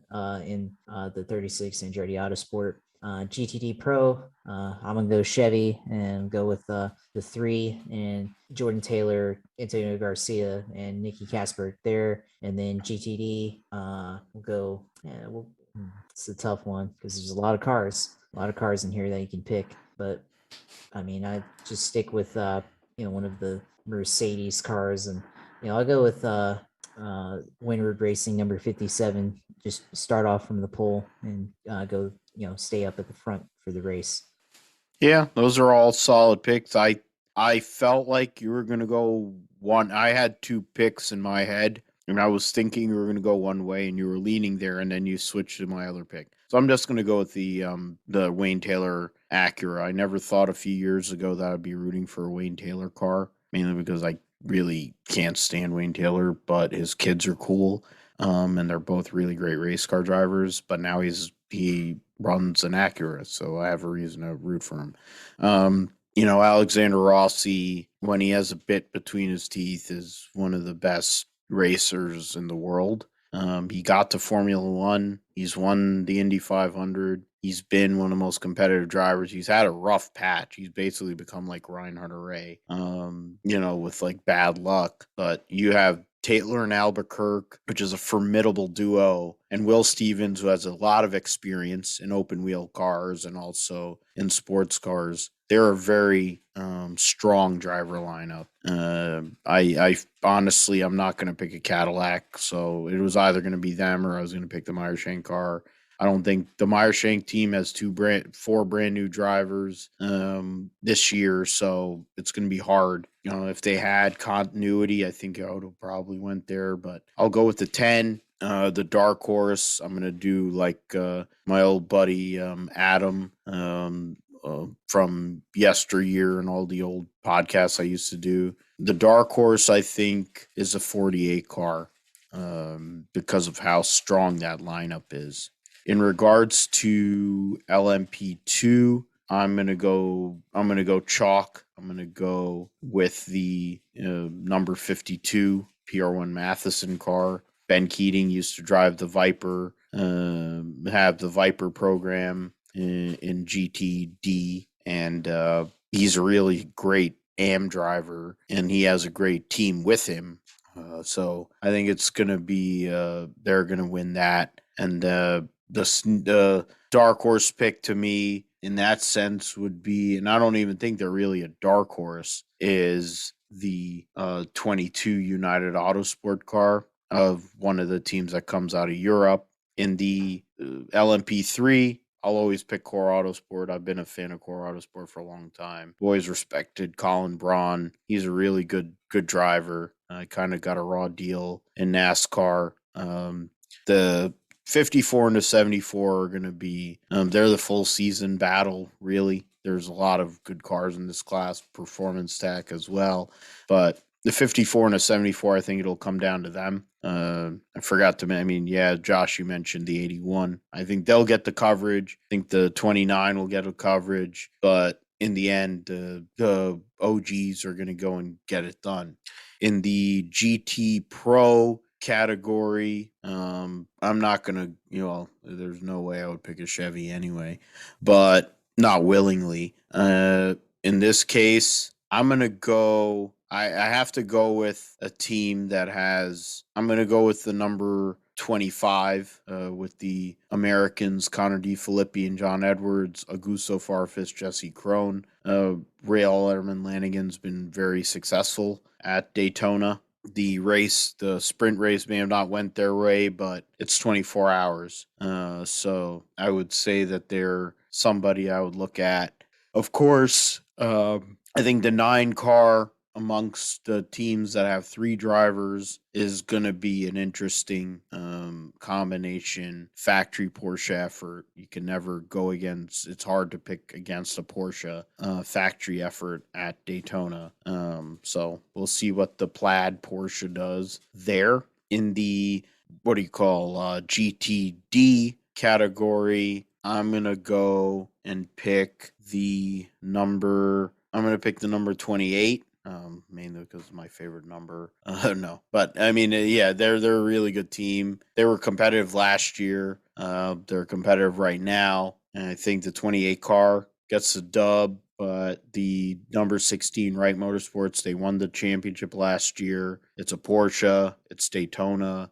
in the 36 Andretti Autosport. GTD Pro, I'm gonna go Chevy and go with the three and Jordan Taylor, Antonio Garcia, and Nikki Casper there. And then GTD, we'll go. Yeah, it's a tough one because there's a lot of cars in here that you can pick. But I mean, I just stick with one of the Mercedes cars, and I'll go with Windward Racing number 57. Just start off from the pole and go stay up at the front for the race. Yeah, those are all solid picks. I felt like you were gonna go one. I had two picks in my head, and I was thinking you were gonna go one way, and you were leaning there, and then you switched to my other pick. So I'm just gonna go with the Wayne Taylor Acura. I never thought a few years ago that I'd be rooting for a Wayne Taylor car, mainly because I really can't stand Wayne Taylor, but his kids are cool. And they're both really great race car drivers. But now he runs an Acura, so I have a reason to root for him. Alexander Rossi, when he has a bit between his teeth, is one of the best racers in the world. He got to Formula One. He's won the Indy 500. He's been one of the most competitive drivers. He's had a rough patch. He's basically become like Ryan Hunter-Ray, with like bad luck. But you have Taylor and Albuquerque, which is a formidable duo, and Will Stevens, who has a lot of experience in open wheel cars and also in sports cars. They're a very strong driver lineup. I honestly, I'm not going to pick a Cadillac, so it was either going to be them or I was going to pick the Meyershank car. I don't think the Meyershank team has four brand new drivers this year, so it's going to be hard. If they had continuity, I think I would have probably went there, but I'll go with the 10. The dark horse, I'm going to do like my old buddy Adam from yesteryear and all the old podcasts I used to do. The dark horse, I think, is a 48 car because of how strong that lineup is. In regards to LMP2, I'm gonna go chalk. I'm gonna go with the number 52 PR1 Matheson car. Ben Keating used to drive the Viper, have the Viper program in GTD, and he's a really great AM driver, and he has a great team with him. So I think it's gonna be they're gonna win that, and the dark horse pick to me in that sense would be, and I don't even think they're really a dark horse, is the 22 United Autosport car of one of the teams that comes out of Europe. In the LMP3, I'll always pick Core Autosport. I've been a fan of Core Autosport for a long time. Always respected Colin Braun. He's a really good driver. I kind of got a raw deal in NASCAR. The 54 and the 74 are going to be they're the full season battle, really. There's a lot of good cars in this class, performance tech as well, but the 54 and the 74, I think it'll come down to them. I forgot to, Josh, you mentioned the 81. I think they'll get the coverage. I think the 29 will get a coverage, but in the end, the OGs are going to go and get it done. In the GT Pro category, I'm not gonna, there's no way I would pick a Chevy anyway, but not willingly. In this case, I'm gonna go. I have to go with a team that has. I'm gonna go with the number 25 with the Americans Connor D. Filippi and John Edwards, Augusto Farfus, Jesse Krohn. Ray Letterman Lanigan's been very successful at Daytona. The sprint race may have not went their way, but it's 24 hours. So I would say that they're somebody I would look at. Of course, I think the 9 car amongst the teams that have 3 drivers is going to be an interesting combination factory Porsche effort. You can never go against, it's hard to pick against a Porsche factory effort at Daytona. So we'll see what the plaid Porsche does there. In the, what do you call, GTD category, I'm going to go and pick the number. I'm going to pick the number 28. Mainly because it's my favorite number. No, but I mean, yeah, they're a really good team. They were competitive last year. They're competitive right now, and I think the 28 car gets the dub. But the number 16 Wright Motorsports, they won the championship last year. It's a Porsche. It's Daytona.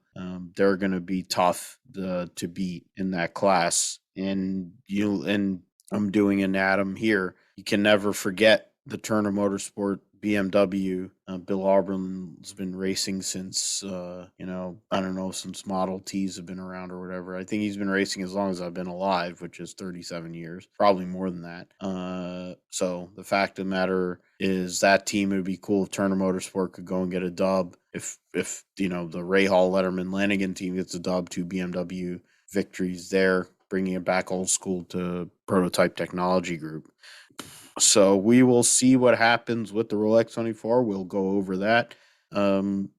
They're going to be tough to beat in that class. And I'm doing an Adam here. You can never forget the Turner Motorsport BMW. Bill Auburn's been racing since, I don't know, since Model Ts have been around or whatever. I think he's been racing as long as I've been alive, which is 37 years, probably more than that. So the fact of the matter is that team, it would be cool if Turner Motorsport could go and get a dub. If the Ray Hall, Letterman, Lanigan team gets a dub, 2 BMW victories there, bringing it back old school to Prototype Technology Group. So we will see what happens with the Rolex 24. We'll go over that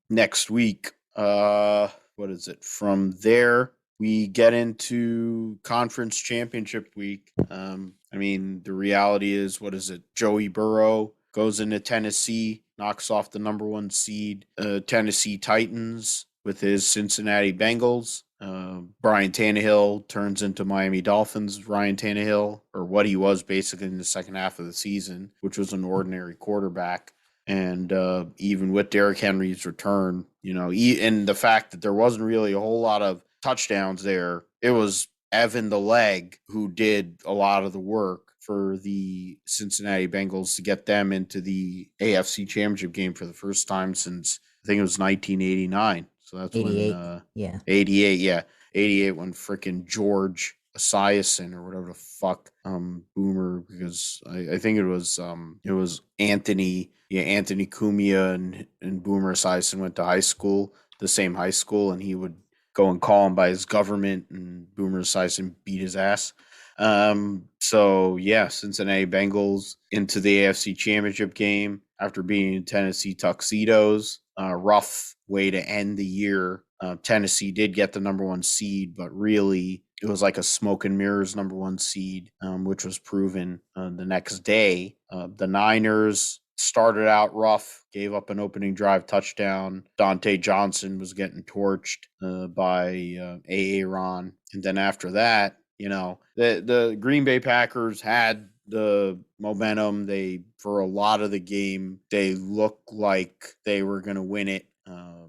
next week. What is it? From there, we get into conference championship week. The reality is, what is it? Joey Burrow goes into Tennessee, knocks off the number 1 seed, Tennessee Titans, with his Cincinnati Bengals. Brian Tannehill turns into Miami Dolphins Ryan Tannehill, or what he was basically in the second half of the season, which was an ordinary quarterback. And even with Derrick Henry's return, and the fact that there wasn't really a whole lot of touchdowns there, it was Evan the Leg who did a lot of the work for the Cincinnati Bengals to get them into the AFC Championship game for the first time since, I think it was 1989. So that's 88. When 88, 88 when freaking George Esiason or whatever the fuck Boomer, because I think it was Anthony Cumia and Boomer Esiason went to high school, the same high school, and he would go and call him by his government, and Boomer Esiason beat his ass. So yeah, Cincinnati Bengals into the AFC Championship game after being Tennessee Tuxedos. Rough way to end the year. Tennessee did get the number 1 seed, but really it was like a smoke and mirrors number 1 seed, which was proven the next day. The Niners started out rough, gave up an opening drive touchdown. Dante Johnson was getting torched by Aaron. And then after that, the Green Bay Packers had the momentum. For a lot of the game, they looked like they were going to win it.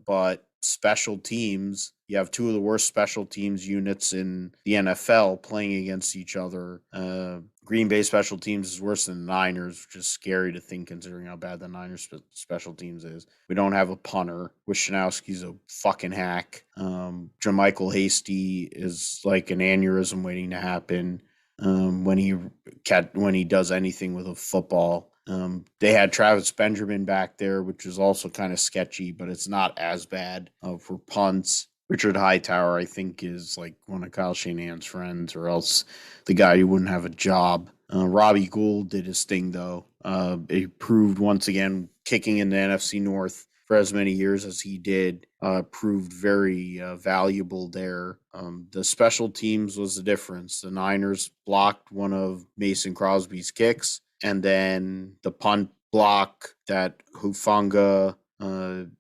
But special teams, you have 2 of the worst special teams units in the NFL playing against each other. Green Bay special teams is worse than the Niners, which is scary to think considering how bad the Niners special teams is. We don't have a punter. Wishnowski's a fucking hack. Jermichael Hasty is like an aneurysm waiting to happen when he does anything with a football. They had Travis Benjamin back there, which is also kind of sketchy, but it's not as bad for punts. Richard Hightower, I think, is like one of Kyle Shanahan's friends, or else the guy who wouldn't have a job. Robbie Gould did his thing, though. He proved once again, kicking in the NFC North for as many years as he did, proved very valuable there. The special teams was the difference. The Niners blocked one of Mason Crosby's kicks, and then the punt block that Hufanga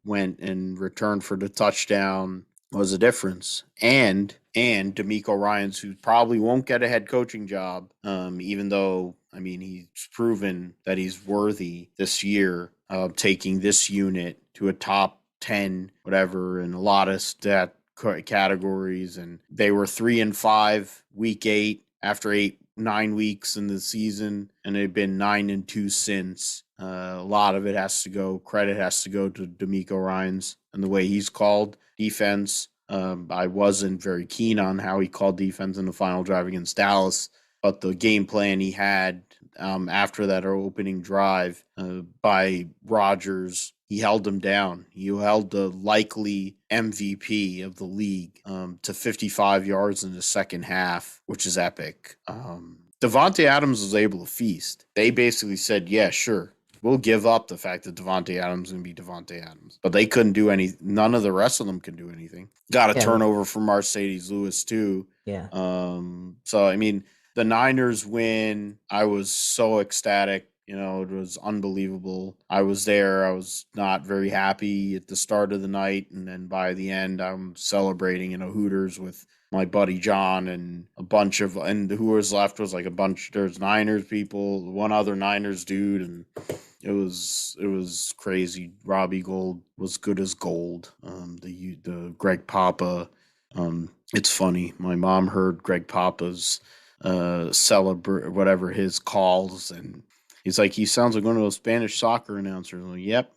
went and returned for the touchdown was a difference. And D'Amico Ryans, who probably won't get a head coaching job, even though, he's proven that he's worthy this year of taking this unit to a top 10, whatever, in a lot of stat categories. And they were 3-5 week 8 after 9 weeks in the season, and they've been 9-2 since. A lot of credit has to go to D'Amico Ryans and the way he's called defense. I wasn't very keen on how he called defense in the final drive against Dallas, but the game plan he had after that opening drive by Rogers. He held him down. He held the likely MVP of the league to 55 yards in the second half, which is epic. Devontae Adams was able to feast. They basically said, yeah, sure. We'll give up the fact that Devontae Adams is going to be Devontae Adams. But they couldn't do any. None of the rest of them can do anything. Got a turnover from Mercedes Lewis, too. Yeah. So, I mean, the Niners win. I was so ecstatic. You know, it was unbelievable. I was there. I was not very happy at the start of the night. And then by the end, I'm celebrating in a Hooters with my buddy John and a bunch of, and who was left was like a bunch, there's Niners people, one other Niners dude. And it was crazy. Robbie Gold was good as gold. The Greg Papa, it's funny. My mom heard Greg Papa's celebrate whatever his calls, and he's like, he sounds like one of those Spanish soccer announcers. I'm like, yep,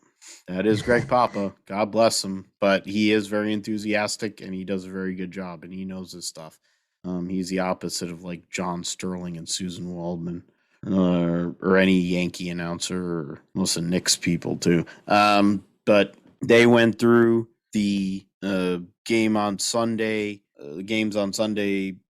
that is Greg Papa. God bless him. But he is very enthusiastic and he does a very good job and he knows his stuff. He's the opposite of like John Sterling and Susan Waldman. Or any Yankee announcer, or most of Knicks people too. But they went through the games on Sunday.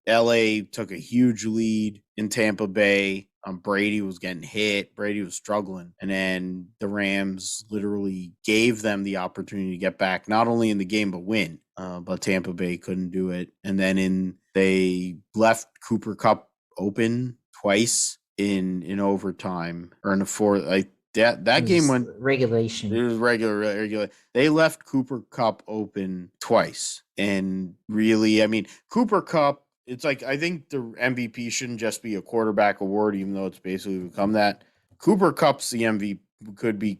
LA took a huge lead in Tampa Bay. Brady was getting hit. Brady was struggling. And then the Rams literally gave them the opportunity to get back, not only in the game, but win. But Tampa Bay couldn't do it. And then they left Cooper Kupp open twice in overtime or in the fourth. Like that game went regulation. It was regular. They left Cooper Kupp open twice. And really, I mean, Cooper Kupp, it's like, I think the MVP shouldn't just be a quarterback award, even though it's basically become that. Cooper Kupp's the MVP,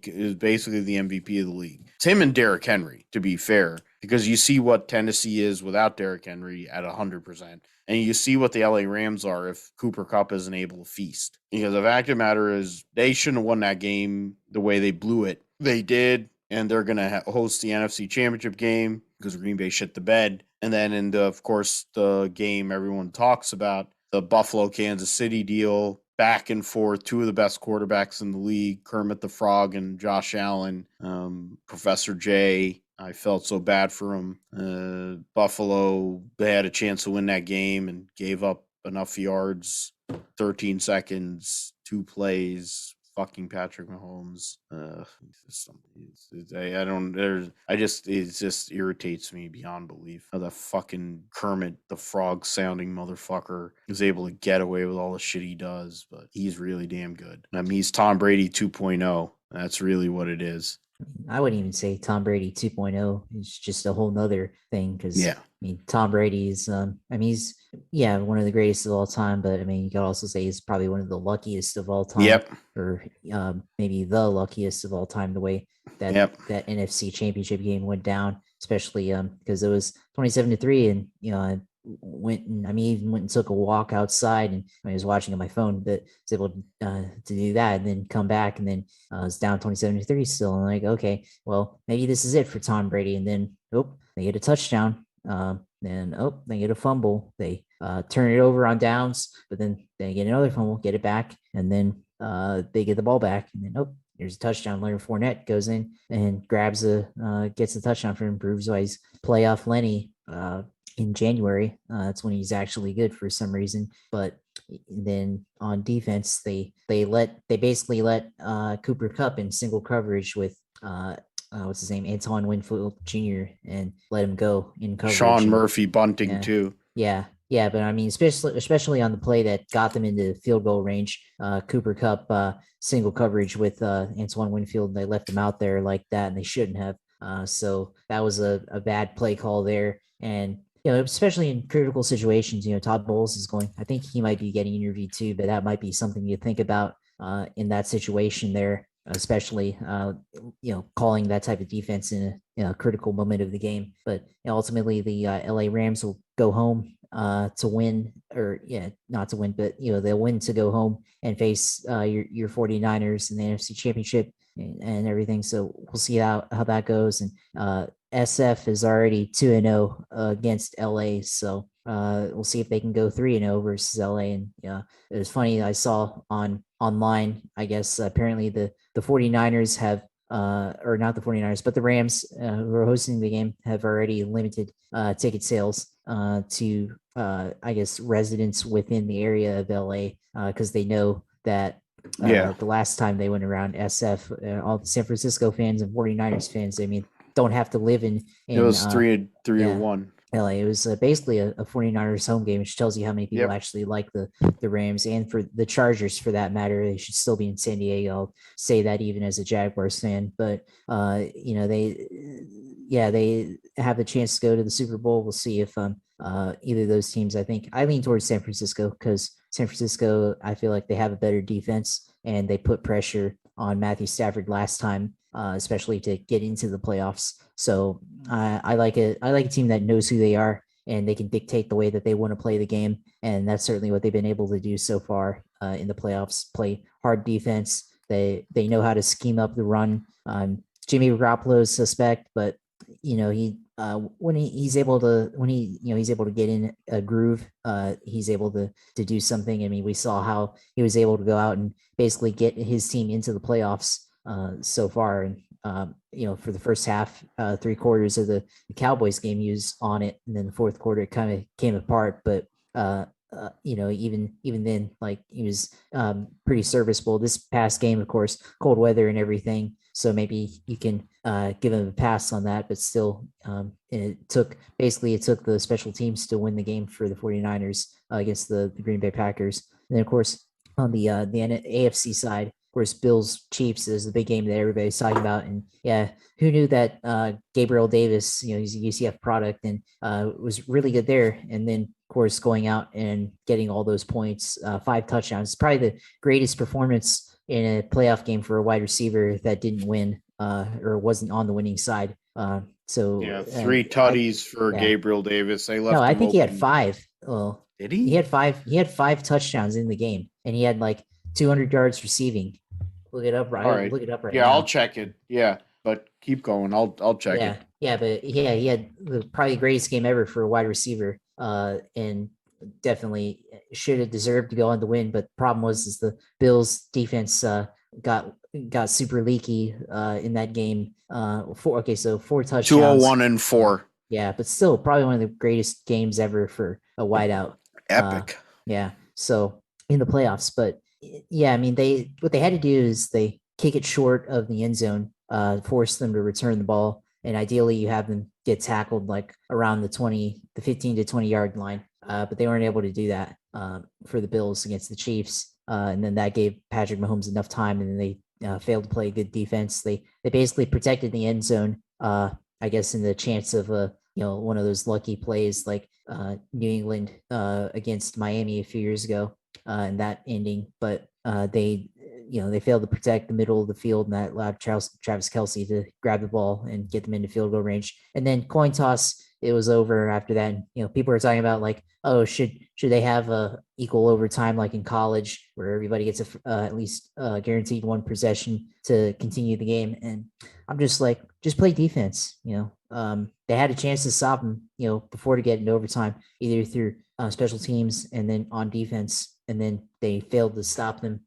is basically the MVP of the league. It's him and Derrick Henry, to be fair, because you see what Tennessee is without Derrick Henry at 100%. And you see what the LA Rams are if Cooper Kupp isn't able to feast. Because the fact of the matter is, they shouldn't have won that game the way they blew it. They did, and they're going to host the NFC Championship game because Green Bay shit the bed. And then of course, the game everyone talks about, the Buffalo-Kansas City deal, back and forth, two of the best quarterbacks in the league, Kermit the Frog and Josh Allen. Professor J, I felt so bad for him. Buffalo, they had a chance to win that game and gave up enough yards, 13 seconds, 2 plays. Fucking Patrick Mahomes. It just irritates me beyond belief how the fucking Kermit the Frog sounding motherfucker is able to get away with all the shit he does, but he's really damn good. I mean, he's Tom Brady 2.0. That's really what it is. I wouldn't even say Tom Brady 2.0 is just a whole nother thing because I mean Tom Brady's he's one of the greatest of all time, but I mean you could also say he's probably one of the luckiest of all time, or maybe the luckiest of all time. The way that that NFC Championship game went down, especially because it was 27-3, and I even went and took a walk outside, and I was watching on my phone, but was able to do that and then come back, and then I was down 27-3 still. And like, okay, well, maybe this is it for Tom Brady. And then, they get a touchdown. Then, they get a fumble. They turn it over on downs, but then they get another fumble, get it back, and then they get the ball back. And then, there's a touchdown. Leonard Fournette goes in and gets the touchdown for him, proves why he's playoff Lenny. In January, that's when he's actually good for some reason. But then on defense, they basically let Cooper Kupp in single coverage with what's his name, Antoine Winfield Jr., and let him go in coverage. Sean Murphy bunting too. Yeah, but I mean, especially on the play that got them into field goal range, Cooper Kupp single coverage with Antoine Winfield. They left him out there like that, and they shouldn't have. So that was a bad play call there, and especially in critical situations, Todd Bowles is going, I think he might be getting interviewed too, but that might be something you think about in that situation there, especially, calling that type of defense in a critical moment of the game. But ultimately the LA Rams will go home to win, or not to win, but they'll win to go home and face your 49ers in the NFC Championship and everything. So we'll see how that goes. And SF is already 2-0 against LA, so we'll see if they can go 3-0 versus LA. And it was funny, I saw on online, I guess apparently the 49ers have or not the 49ers, but the Rams who are hosting the game have already limited ticket sales to I guess residents within the area of LA because they know that Yeah, the last time they went around SF, all the San Francisco fans and 49ers fans, I mean, don't have to live in it was three to yeah, one. LA. It was basically a 49ers home game, which tells you how many people Yep. actually like the Rams and for the Chargers for that matter. They should still be in San Diego. I'll say that even as a Jaguars fan, but they have the chance to go to the Super Bowl. We'll see if either of those teams. I think I lean towards San Francisco because San Francisco, I feel like they have a better defense and they put pressure on Matthew Stafford last time, especially to get into the playoffs. So I like it. I like a team that knows who they are and they can dictate the way that they want to play the game, and that's certainly what they've been able to do so far in the playoffs. Play hard defense. They know how to scheme up the run. Jimmy Garoppolo is suspect, but he when he's able to he's able to get in a groove, he's able to do something. I mean, we saw how he was able to go out and basically get his team into the playoffs so far, and for the first half, 3/4 of the Cowboys game, he was on it, and then the fourth quarter it kind of came apart. But even then, like he was pretty serviceable. This past game, of course, cold weather and everything, so maybe you can give him a pass on that. But still, it took the special teams to win the game for the 49ers against the Green Bay Packers. And then, of course, on the AFC side, of course, Bills Chiefs is the big game that everybody's talking about. And yeah, who knew that Gabriel Davis, he's a UCF product and was really good there. And then, of course, going out and getting all those points, 5 touchdowns. It's probably the greatest performance in a playoff game for a wide receiver that didn't win or wasn't on the winning side. Yeah, 3 tutties for Gabriel Davis. They left I him think he had open. 5. Well, Did he he? had 5. He had 5 touchdowns in the game, and he had like 200 yards receiving. Look it up right. All right. Look it up right Yeah, now. I'll check it. Yeah, but keep going. I'll check Yeah, it. yeah, but yeah, he had probably the greatest game ever for a wide receiver, and definitely should have deserved to go on to win. But the problem was is the Bills defense got got super leaky in that game. So 4 touchdowns. 201 and 4. Yeah, but still probably one of the greatest games ever for a wideout. Epic. Yeah, so in the playoffs, but yeah, I mean what they had to do is they kick it short of the end zone, force them to return the ball, and ideally you have them get tackled like around the 15 to 20 yard line. But they weren't able to do that for the Bills against the Chiefs, and then that gave Patrick Mahomes enough time, and then they failed to play good defense. They basically protected the end zone. I guess in the chance of one of those lucky plays like New England against Miami a few years ago, and that ending. But they failed to protect the middle of the field, and that allowed Travis Kelce to grab the ball and get them into field goal range. And then coin toss, it was over after that. And, people are talking about like, oh, should they have a equal overtime like in college where everybody gets at least guaranteed 1 possession to continue the game? And I'm just like, just play defense. They had a chance to stop them, before to get into overtime, either through special teams and then on defense, and then they failed to stop them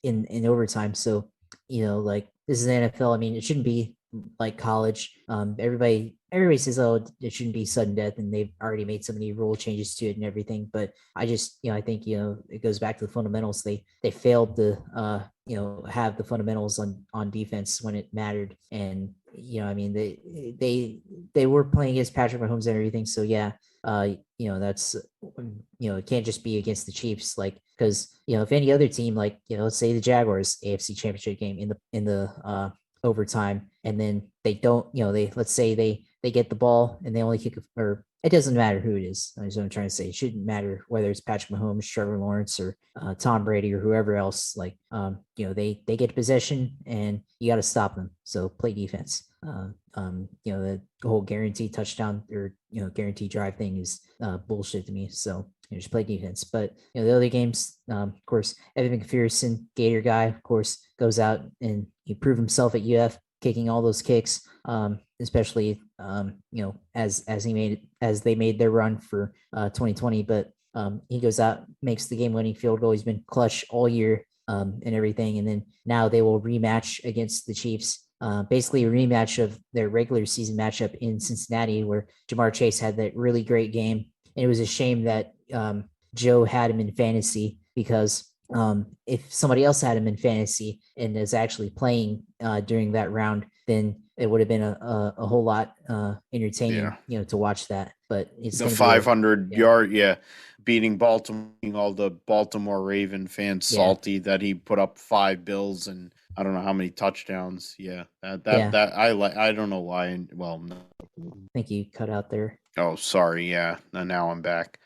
in overtime. So, like this is the NFL. I mean, it shouldn't be like college. Everybody says, oh, it shouldn't be sudden death, and they've already made so many rule changes to it and everything. But I just, I think it goes back to the fundamentals. They failed to have the fundamentals on defense when it mattered. And I mean, they were playing against Patrick Mahomes and everything. So yeah, that's it can't just be against the Chiefs, like, because if any other team, like, let's say the Jaguars AFC Championship game in the overtime, and then they don't, let's say they get the ball and they only kick or it doesn't matter who it is. That's what I'm trying to say. It shouldn't matter whether it's Patrick Mahomes, Trevor Lawrence, or Tom Brady or whoever else. Like, they get possession and you got to stop them. So play defense. The whole guaranteed touchdown or guaranteed drive thing is bullshit to me. So just play defense. But the other games, of course, Evan McPherson, Gator guy, of course, goes out and he proved himself at UF, kicking all those kicks. Especially as they made their run for 2020. But he goes out, makes the game-winning field goal. He's been clutch all year. and everything. And then now they will rematch against the Chiefs. Basically a rematch of their regular season matchup in Cincinnati, where Jamar Chase had that really great game. And it was a shame that Joe had him in fantasy, because if somebody else had him in fantasy and is actually playing during that round, then it would have been a whole lot entertaining, Yeah. to watch that. But it's The going to be 500 yard, beating Baltimore, all the Baltimore Raven fans salty that he put up 5 bills and I don't know how many touchdowns. Yeah, that I like. I don't know why. Well, no. I think you cut out there. Oh, sorry. Yeah, now I'm back.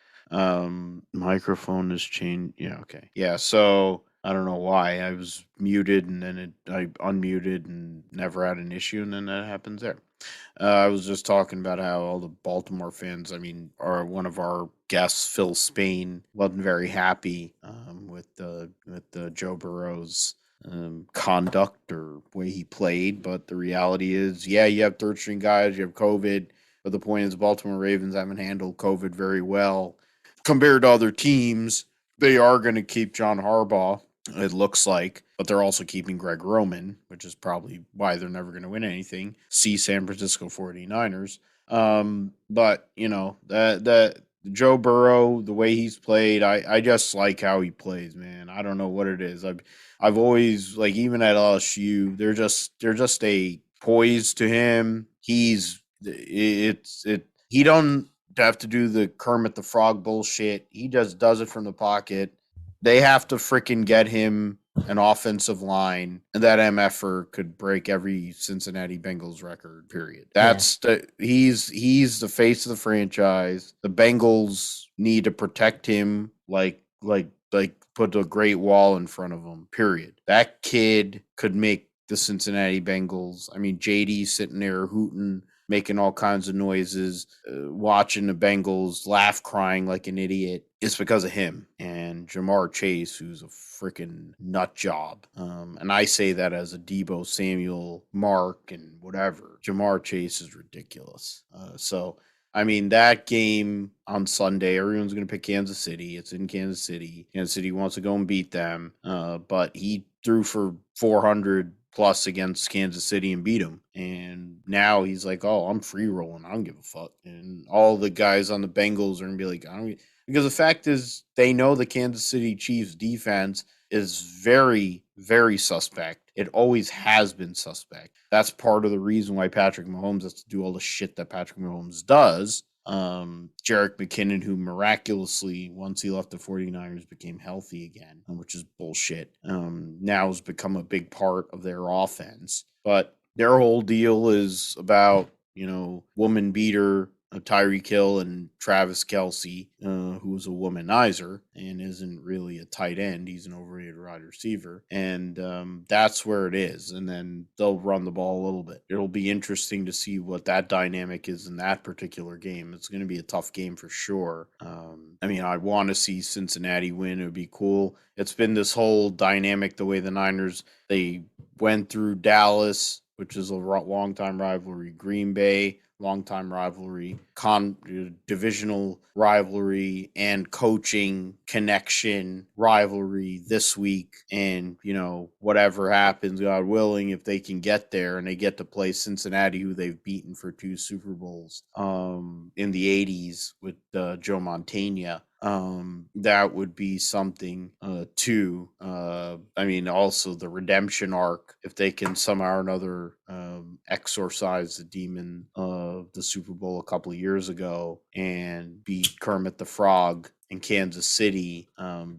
Microphone has changed. Yeah, okay. Yeah, so I don't know why I was muted and then I unmuted and never had an issue, and then that happens there. I was just talking about how all the Baltimore fans, I mean, are one of our guests, Phil Spain, wasn't very happy with the Joe Burrow's conduct or way he played. But the reality is, yeah, you have third string guys, you have COVID, but the point is, the Baltimore Ravens haven't handled COVID very well compared to other teams. They are going to keep John Harbaugh, it looks like, but they're also keeping Greg Roman, which is probably why they're never going to win anything. See San Francisco 49ers. But, that Joe Burrow, the way he's played, I just like how he plays, man. I don't know what it is. I've always, like, even at LSU, they're just a poise to him. He don't have to do the Kermit the Frog bullshit. He just does it from the pocket. They have to freaking get him an offensive line, and that MFer could break every Cincinnati Bengals record, period. He's the face of the franchise. The Bengals need to protect him like put a great wall in front of him, period. That kid could make the Cincinnati Bengals. I mean, JD sitting there hooting, making all kinds of noises, watching the Bengals laugh, crying like an idiot. It's because of him and Jamar Chase, who's a freaking nut job. And I say that as a Debo Samuel, Mark, and whatever. Jamar Chase is ridiculous. So, I mean, that game on Sunday, everyone's going to pick Kansas City. It's in Kansas City. Kansas City wants to go and beat them. But he threw for 400 plus against Kansas City and beat him. And now he's like, oh, I'm free rolling. I don't give a fuck. And all the guys on the Bengals are going to be like, I don't. Because the fact is, they know the Kansas City Chiefs defense is very, very suspect. It always has been suspect. That's part of the reason why Patrick Mahomes has to do all the shit that Patrick Mahomes does. Jerick McKinnon, who miraculously, once he left the 49ers, became healthy again, which is bullshit, now has become a big part of their offense. But their whole deal is about, woman beater, Tyreek Hill and Travis Kelce, who's a womanizer and isn't really a tight end. He's an overrated wide receiver. And that's where it is. And then they'll run the ball a little bit. It'll be interesting to see what that dynamic is in that particular game. It's going to be a tough game for sure. I mean, I want to see Cincinnati win. It would be cool. It's been this whole dynamic, the way the Niners, they went through Dallas, which is a long-time rivalry, Green Bay, long-time rivalry, divisional rivalry, and coaching connection rivalry this week. And, whatever happens, God willing, if they can get there and they get to play Cincinnati, who they've beaten for 2 Super Bowls in the 80s with Joe Montana, that would be something too. I mean, also the redemption arc, if they can somehow or another exorcise the demon of the Super Bowl a couple of years ago and beat Kermit the Frog in Kansas City.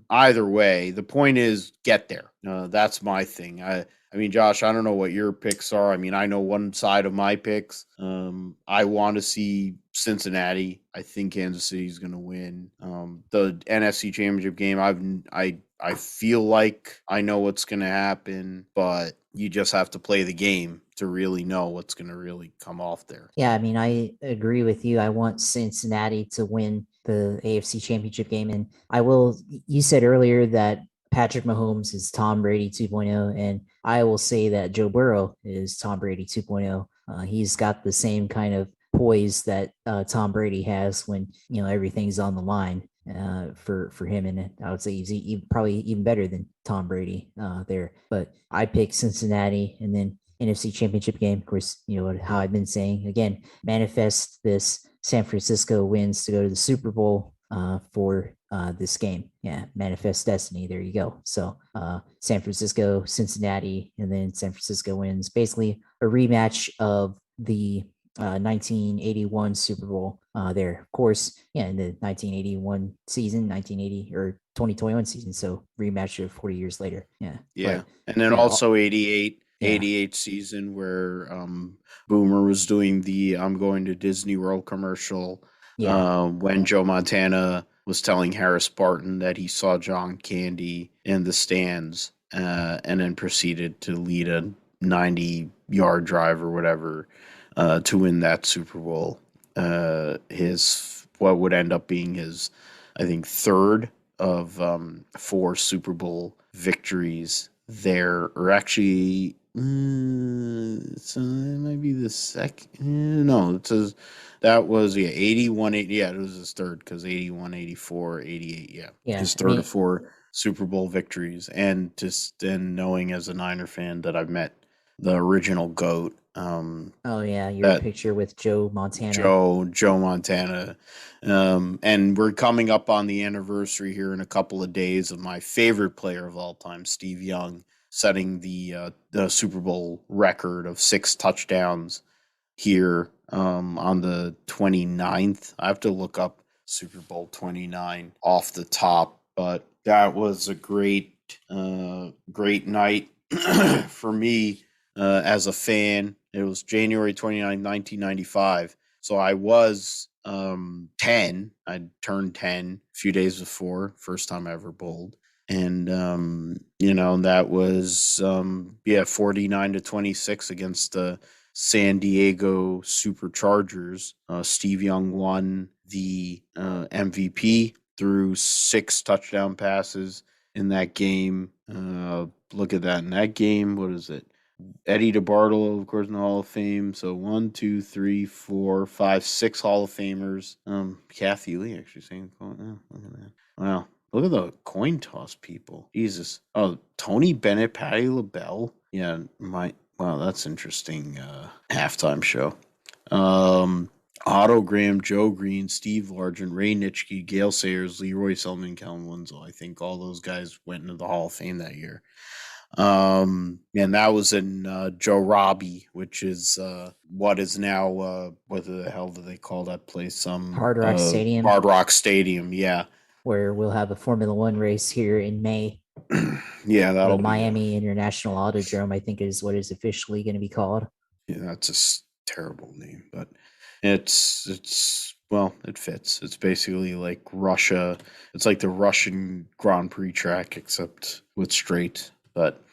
Either way, the point is get there. That's my thing. I mean, Josh, I don't know what your picks are. I mean, I know one side of my picks. I want to see Cincinnati. I think Kansas City is going to win. The NFC Championship game, I feel like I know what's going to happen, but you just have to play the game to really know what's going to really come off there. Yeah, I mean, I agree with you. I want Cincinnati to win the AFC Championship game. And you said earlier that Patrick Mahomes is Tom Brady 2.0, and I will say that Joe Burrow is Tom Brady 2.0. He's got the same kind of poise that Tom Brady has when, everything's on the line. for him, and I would say he's probably even better than Tom Brady there. But I picked Cincinnati, and then NFC Championship game. Of course, how I've been saying again, manifest this San Francisco wins to go to the Super Bowl for this game. Yeah, manifest destiny. There you go. So San Francisco, Cincinnati, and then San Francisco wins. Basically, a rematch of the 1981 Super Bowl there. Of course, yeah, in the 1981 season, 1980 or 2021 season. So rematch of 40 years later. Yeah. Yeah. But And then yeah, also 88, yeah, 88 season where Boomer was doing the I'm going to Disney World commercial yeah, when Joe Montana was telling Harris Barton that he saw John Candy in the stands and then proceeded to lead a 90-yard drive or whatever to win that Super Bowl. His what would end up being his, I think, third of four Super Bowl victories there, or actually, so it might be the second. No, it says that was 81, 80. Yeah, it was his third because 81, 84, 88. Yeah, yeah. his I third of mean, four Super Bowl victories, and just then knowing as a Niner fan that I've met the original goat. oh yeah, your That picture with Joe Montana. Joe Montana. And we're coming up on the anniversary here in a couple of days of my favorite player of all time, Steve Young, setting the Super Bowl record of 6 touchdowns here on the 29th. I have to look up Super Bowl 29 off the top, but that was a great night for me as a fan. It was January 29, 1995. So I was 10. I turned 10 a few days before, first time I ever bowled. And that was 49-26 against the San Diego Superchargers. Steve Young won the MVP through 6 touchdown passes in that game. Look at that. In that game, what is it? Eddie DeBartolo, of course, in the Hall of Fame. So 1, 2, 3, 4, 5, 6 Hall of Famers. Kathy Lee actually saying, oh, look at that. Wow. Look at the coin toss people. Jesus. Oh, Tony Bennett, Patty LaBelle. Yeah, wow, that's interesting. Halftime show. Otto Graham, Joe Green, Steve Largent, Ray Nitschke, Gail Sayers, Leroy Selman, Kellen Winslow. I think all those guys went into the Hall of Fame that year. And that was in Joe Robbie, which is what is now what the hell do they call that place? Hard Rock Stadium, Hard Rock Stadium. Yeah, where we'll have a Formula One race here in May. yeah, The that'll be Miami International Autodrome, I think, is what is officially going to be called. yeah, that's a terrible name, but it's well, it fits. It's basically like Russia. It's like the Russian Grand Prix track, except with straight. But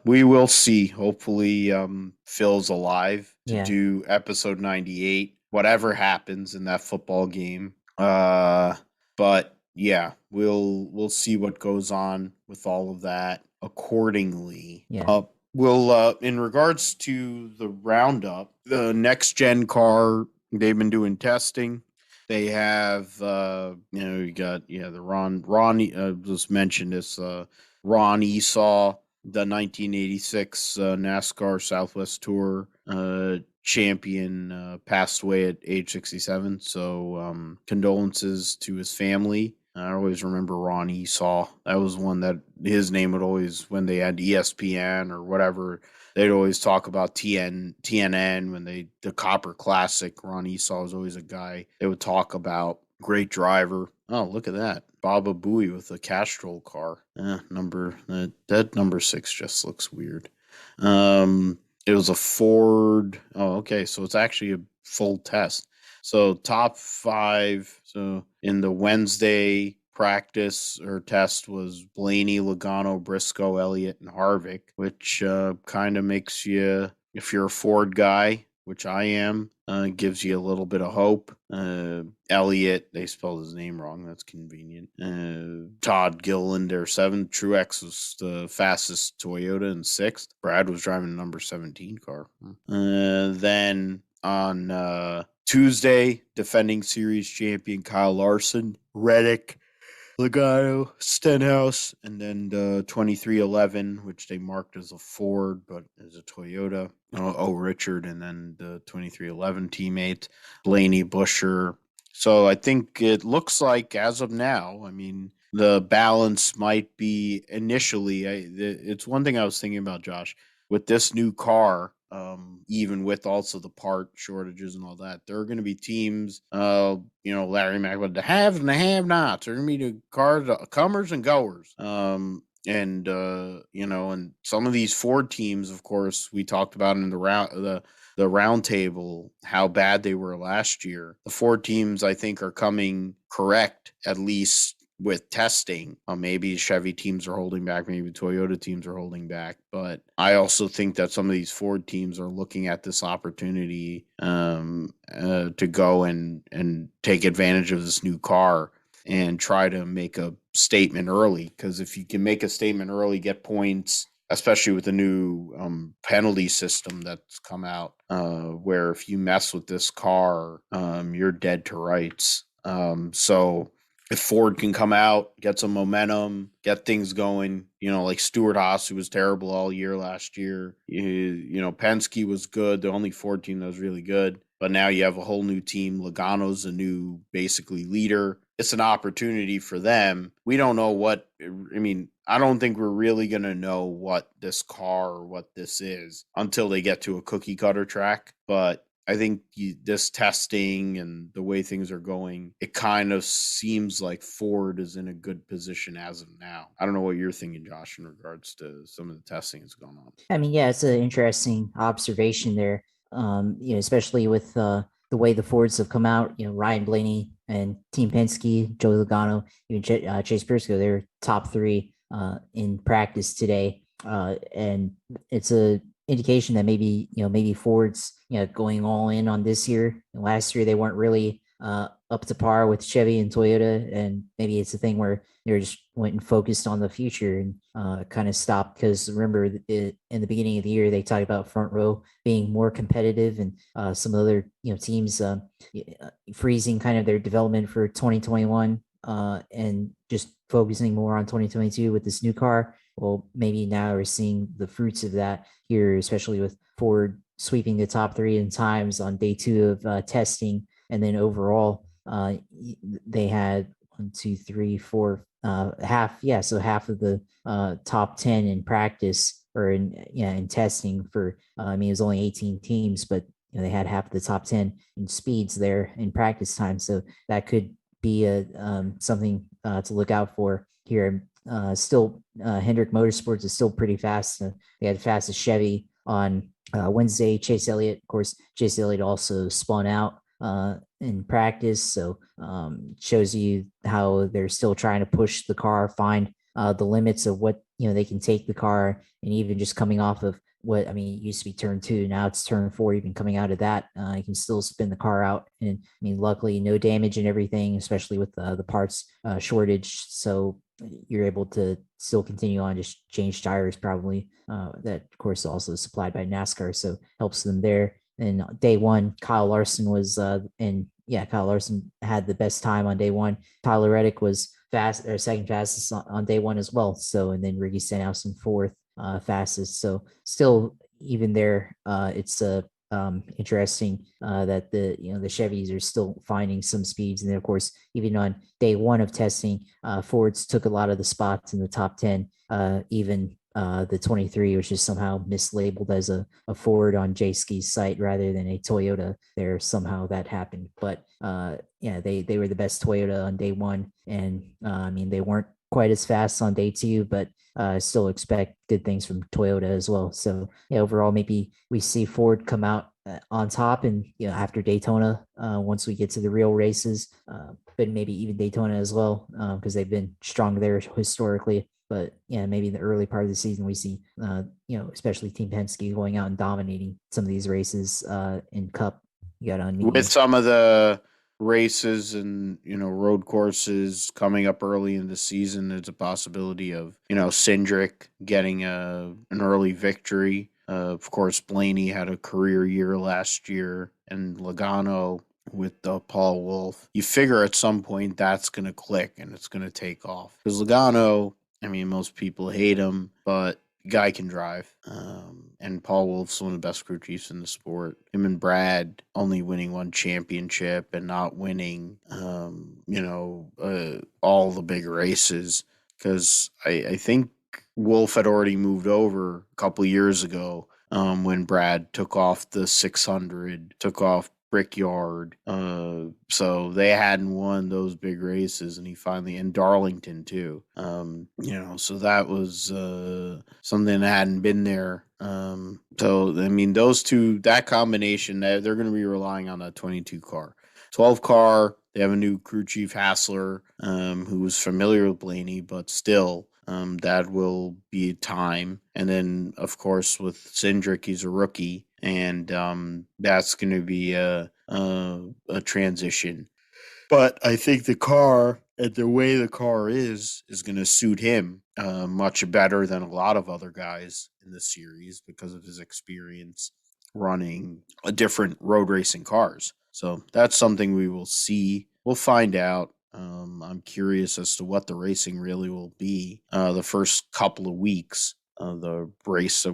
we will see. Hopefully, Phil's alive to Yeah, do episode 98. Whatever happens in that football game. But yeah, we'll see what goes on with all of that accordingly. yeah. We'll in regards to the roundup, the next gen car, they've been doing testing. They have you got the Ron just mentioned this Ron Esau, the 1986 NASCAR Southwest Tour champion, passed away at age 67. So condolences to his family. I always remember Ron Esau. That was one that his name would always, when they had ESPN or whatever, they'd always talk about TNN when the Copper Classic. Ron Esau was always a guy they would talk about. Great driver. Oh, look at that. Baba Booey with a Castrol car. That number 6 just looks weird. It was a Ford. Oh, okay. So it's actually a full test. So top 5. So in the Wednesday practice or test was Blaney, Logano, Briscoe, Elliott, and Harvick, which kind of makes you, if you're a Ford guy, which I am, gives you a little bit of hope. Elliott, they spelled his name wrong. That's convenient. Todd Gilliland, their 7th. Truex was the fastest Toyota in 6th. Brad was driving the number 17 car. Then on Tuesday, defending series champion Kyle Larson, Reddick, Logano, Stenhouse, and then the 2311, which they marked as a Ford, but is a Toyota. Richard, and then the 2311 teammate, Blaney Busher. So I think it looks like, as of now, I mean, the balance might be initially. It's one thing I was thinking about, Josh, with this new car, even with also the part shortages and all that, there are going to be teams, Larry Mack, with the haves and the have-nots. There are going to be the cars, comers and goers. And some of these Ford teams, of course, we talked about in the round table how bad they were last year. The Ford teams, I think, are coming correct, at least with testing. Maybe Chevy teams are holding back, maybe Toyota teams are holding back, but I also think that some of these Ford teams are looking at this opportunity to go and take advantage of this new car and try to make a statement early. Because if you can make a statement early, get points, especially with the new penalty system that's come out, where if you mess with this car, you're dead to rights. So if Ford can come out, get some momentum, get things going, like Stuart Haas, who was terrible all year last year. Penske was good, the only Ford team that was really good. But now you have a whole new team. Logano's a new, basically, leader. It's an opportunity for them. We don't know I don't think we're really going to know what this car or what this is until they get to a cookie cutter track. But I think this testing and the way things are going, it kind of seems like Ford is in a good position as of now. I don't know what you're thinking, Josh, in regards to some of the testing that's going on. I mean, yeah, it's an interesting observation there. Especially with the way the Fords have come out. Ryan Blaney and Team Penske, Joey Logano, even Chase Briscoe, they're top three in practice today, and it's a indication that maybe Ford's going all in on this year. Last year they weren't really up to par with Chevy and Toyota, and maybe it's a thing where they just went and focused on the future and kind of stopped. Because remember, in the beginning of the year they talked about front row being more competitive, and some other teams freezing kind of their development for 2021 and just focusing more on 2022 with this new car. Well, maybe now we're seeing the fruits of that here, especially with Ford sweeping the top three in times on day 2 of testing. And then overall, they had 1, 2, 3, 4, half. Yeah. So half of the top 10 in practice or in testing for, it was only 18 teams, but they had half of the top 10 in speeds there in practice time. So that could be something to look out for here. Still, Hendrick Motorsports is still pretty fast. They had the fastest Chevy on Wednesday. Chase Elliott, of course, Chase Elliott also spun out in practice. So shows you how they're still trying to push the car, find the limits of what they can take the car, and even just coming off of what it used to be turn 2, now it's turn 4. Even coming out of that, you can still spin the car out, and luckily no damage and everything, especially with the parts shortage. So you're able to still continue on, just change tires probably. That of course is also supplied by NASCAR, so helps them there. And day 1, Kyle Larson was Kyle Larson had the best time on day 1. Tyler Reddick was second fastest on day 1 as well. So, and then Ricky Stenhouse in 4th fastest. So still, even there, it's interesting that the Chevys are still finding some speeds. And then of course, even on day 1 of testing, Fords took a lot of the spots in the top 10. Even the 23, which is somehow mislabeled as a Ford on J-Ski's site rather than a Toyota. There somehow that happened, but they were the best Toyota on day 1, and they weren't quite as fast on day 2, but still expect good things from Toyota as well. So overall, maybe we see Ford come out on top, and after Daytona, once we get to the real races, but maybe even Daytona as well, because they've been strong there historically. But maybe in the early part of the season, we see, especially Team Penske going out and dominating some of these races in Cup. You got on with some of the races and road courses coming up early in the season. There's a possibility of Cindric getting an early victory. Of course, Blaney had a career year last year, and Logano with Paul Wolf. You figure at some point that's going to click and it's going to take off. Because Logano, I mean, most people hate him, but the guy can drive. And Paul Wolf's one of the best crew chiefs in the sport. Him and Brad only winning one championship and not winning, all the big races. Because I think Wolf had already moved over a couple years ago when Brad took off the 600, took off Brickyard. So they hadn't won those big races, and he finally, in Darlington too. So that was something that hadn't been there. So I mean, those two, that combination, they're going to be relying on that 22 car. 12 car, they have a new crew chief, Hassler, who was familiar with Blaney, but still, that will be time. And then, of course, with Cindric, he's a rookie, and that's going to be a transition. But I think the car and the way the car is going to suit him much better than a lot of other guys in the series because of his experience running a different road racing cars. So that's something we will see. We'll find out. I'm curious as to what the racing really will be the first couple of weeks. The race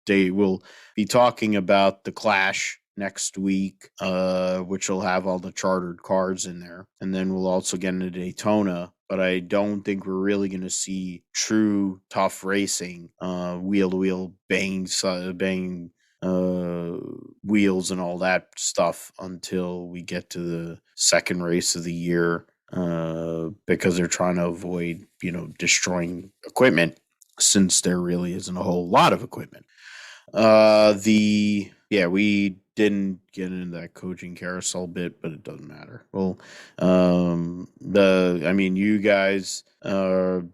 they will be talking about the Clash next week, which will have all the chartered cars in there, and then we'll also get into Daytona. But I don't think we're really going to see true tough racing, wheel to wheel bang wheels and all that stuff until we get to the second race of the year, because they're trying to avoid, destroying equipment since there really isn't a whole lot of equipment. We didn't get into that coaching carousel bit, but it doesn't matter. Well, you guys,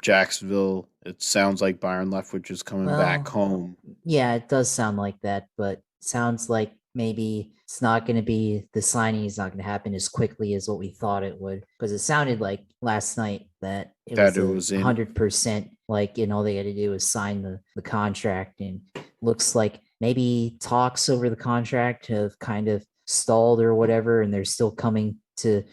Jacksonville, it sounds like Byron Leftwich is coming back home. Yeah, it does sound like that, but sounds like maybe it's not going to be, the signing is not going to happen as quickly as what we thought it would, because it sounded like last night that it That was it a was in. 100%, like, all they had to do was sign the contract, and looks like maybe talks over the contract have kind of stalled or whatever, and they're still coming to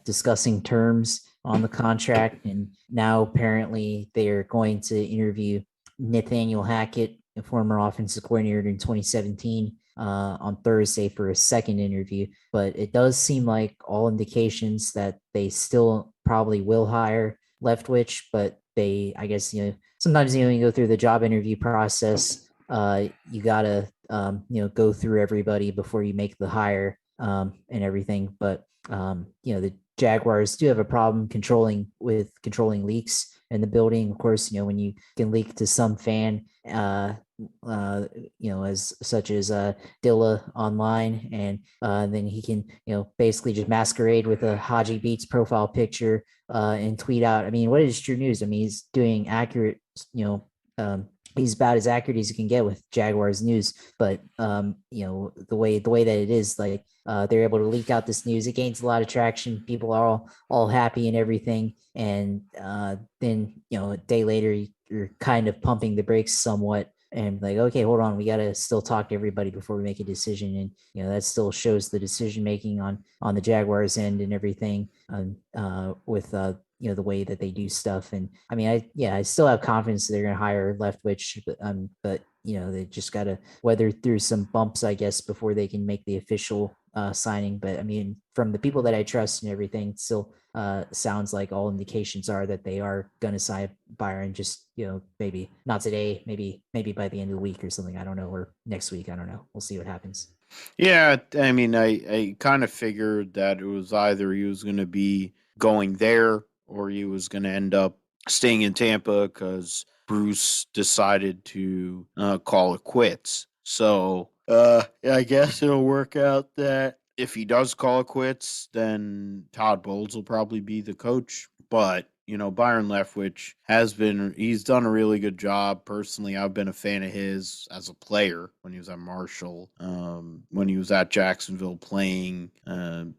discussing terms on the contract. And now apparently they're going to interview Nathaniel Hackett, a former offensive coordinator in 2017, on Thursday for a second interview. But it does seem like all indications that they still probably will hire Leftwich, but they, I guess, sometimes, you go through the job interview process. You gotta, go through everybody before you make the hire, and everything. But, the Jaguars do have a problem controlling leaks in the building. Of course, when you can leak to some fan, as such as Dilla online, and then he can, basically just masquerade with a Haji Beats profile picture and tweet out. I mean, what is true news? I mean, he's doing accurate, he's about as accurate as you can get with Jaguars news. But the way that it is, like, they're able to leak out this news. It gains a lot of traction. People are all happy and everything. And then, a day later, you're kind of pumping the brakes somewhat, and like, okay, hold on, we got to still talk to everybody before we make a decision. And that still shows the decision making on the Jaguars end and everything, with the way that they do stuff. And I mean, I still have confidence that they're going to hire Leftwich, but they just got to weather through some bumps, I guess, before they can make the official signing. But I mean, from the people that I trust and everything, still sounds like all indications are that they are going to sign Byron. Just, maybe not today, maybe by the end of the week or something. I don't know, or next week. I don't know. We'll see what happens. Yeah, I mean, I kind of figured that it was either he was going to be going there or he was going to end up staying in Tampa because Bruce decided to call it quits. So I guess it'll work out that if he does call it quits, then Todd Bowles will probably be the coach. But Byron Leftwich he's done a really good job. Personally, I've been a fan of his as a player when he was at Marshall, when he was at Jacksonville playing,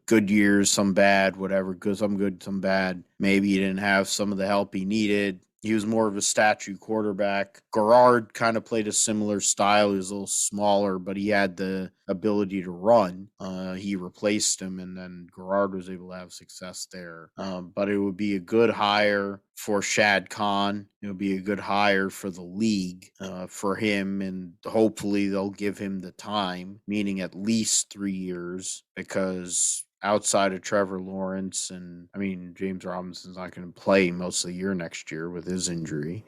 good years, some bad, whatever, good, some bad. Maybe he didn't have some of the help he needed. He was more of a statue quarterback. Garrard kind of played a similar style. He was a little smaller, but he had the ability to run. He replaced him, and then Garrard was able to have success there. But it would be a good hire for Shad Khan. It would be a good hire for the league for him, and hopefully they'll give him the time, meaning at least 3 years, because outside of Trevor Lawrence, and I mean James Robinson's not going to play most of the year next year with his injury.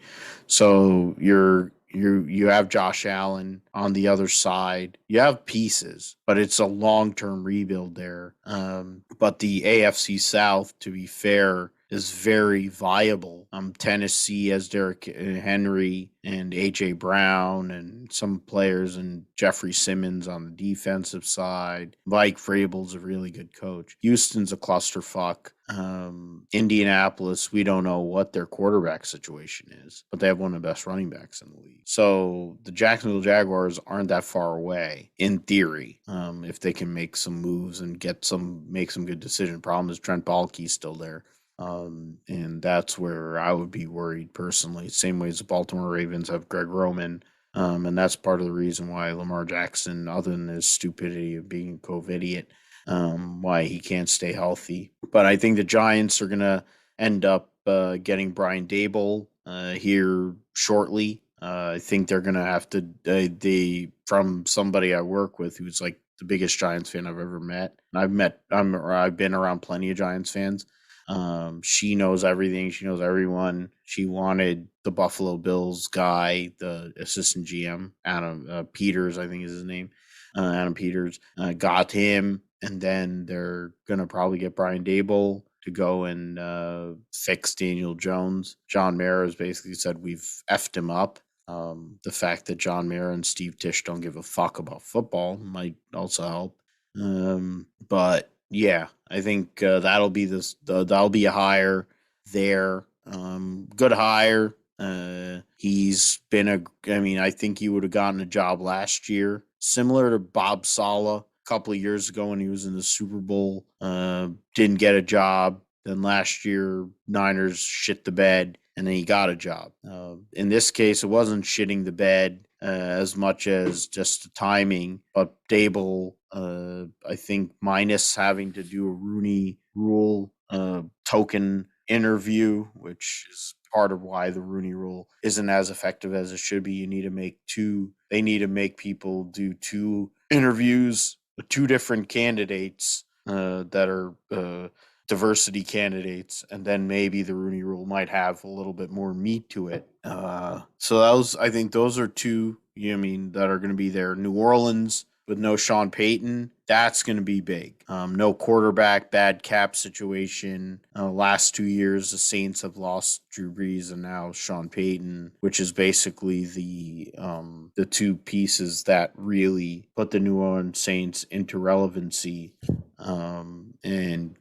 So you have Josh Allen on the other side. You have pieces, but it's a long-term rebuild there. But the AFC South, to be fair, is very viable. Tennessee has Derrick Henry and A.J. Brown and some players, and Jeffrey Simmons on the defensive side. Mike Vrabel's a really good coach. Houston's a clusterfuck. Indianapolis, we don't know what their quarterback situation is, but they have one of the best running backs in the league. So the Jacksonville Jaguars aren't that far away, in theory, if they can make some moves and make some good decisions. Problem is Trent Baalke's still there. And that's where I would be worried personally. Same way as the Baltimore Ravens have Greg Roman. And that's part of the reason why Lamar Jackson, other than his stupidity of being a COVID-idiot, why he can't stay healthy. But I think the Giants are going to end up getting Brian Daboll here shortly. I think they're going to have to, from somebody I work with who's like the biggest Giants fan I've ever met. I've been around plenty of Giants fans. She knows everything. She knows everyone. She wanted the Buffalo Bills guy, the assistant GM, Adam Peters, I think is his name. Adam Peters got him, and then they're gonna probably get Brian Daboll to go and fix Daniel Jones. John Mara has basically said we've effed him up. The fact that John Mara and Steve Tisch don't give a fuck about football might also help. But yeah, I think that'll be that'll be a hire there. Good hire. He's been I think he would have gotten a job last year, similar to Bob Saleh a couple of years ago when he was in the Super Bowl. Didn't get a job. Then last year, Niners shit the bed, and then he got a job. In this case, it wasn't shitting the bed as much as just the timing. But Daboll, I think, minus having to do a Rooney Rule token interview, which is part of why the Rooney Rule isn't as effective as it should be. They need to make people do 2 interviews with 2 different candidates that are diversity candidates, and then maybe the Rooney Rule might have a little bit more meat to it. So I think those are 2, that are going to be there. New Orleans with no Sean Payton, that's going to be big. No quarterback, bad cap situation. Last 2 years, the Saints have lost Drew Brees and now Sean Payton, which is basically the 2 pieces that really put the New Orleans Saints into relevancy. And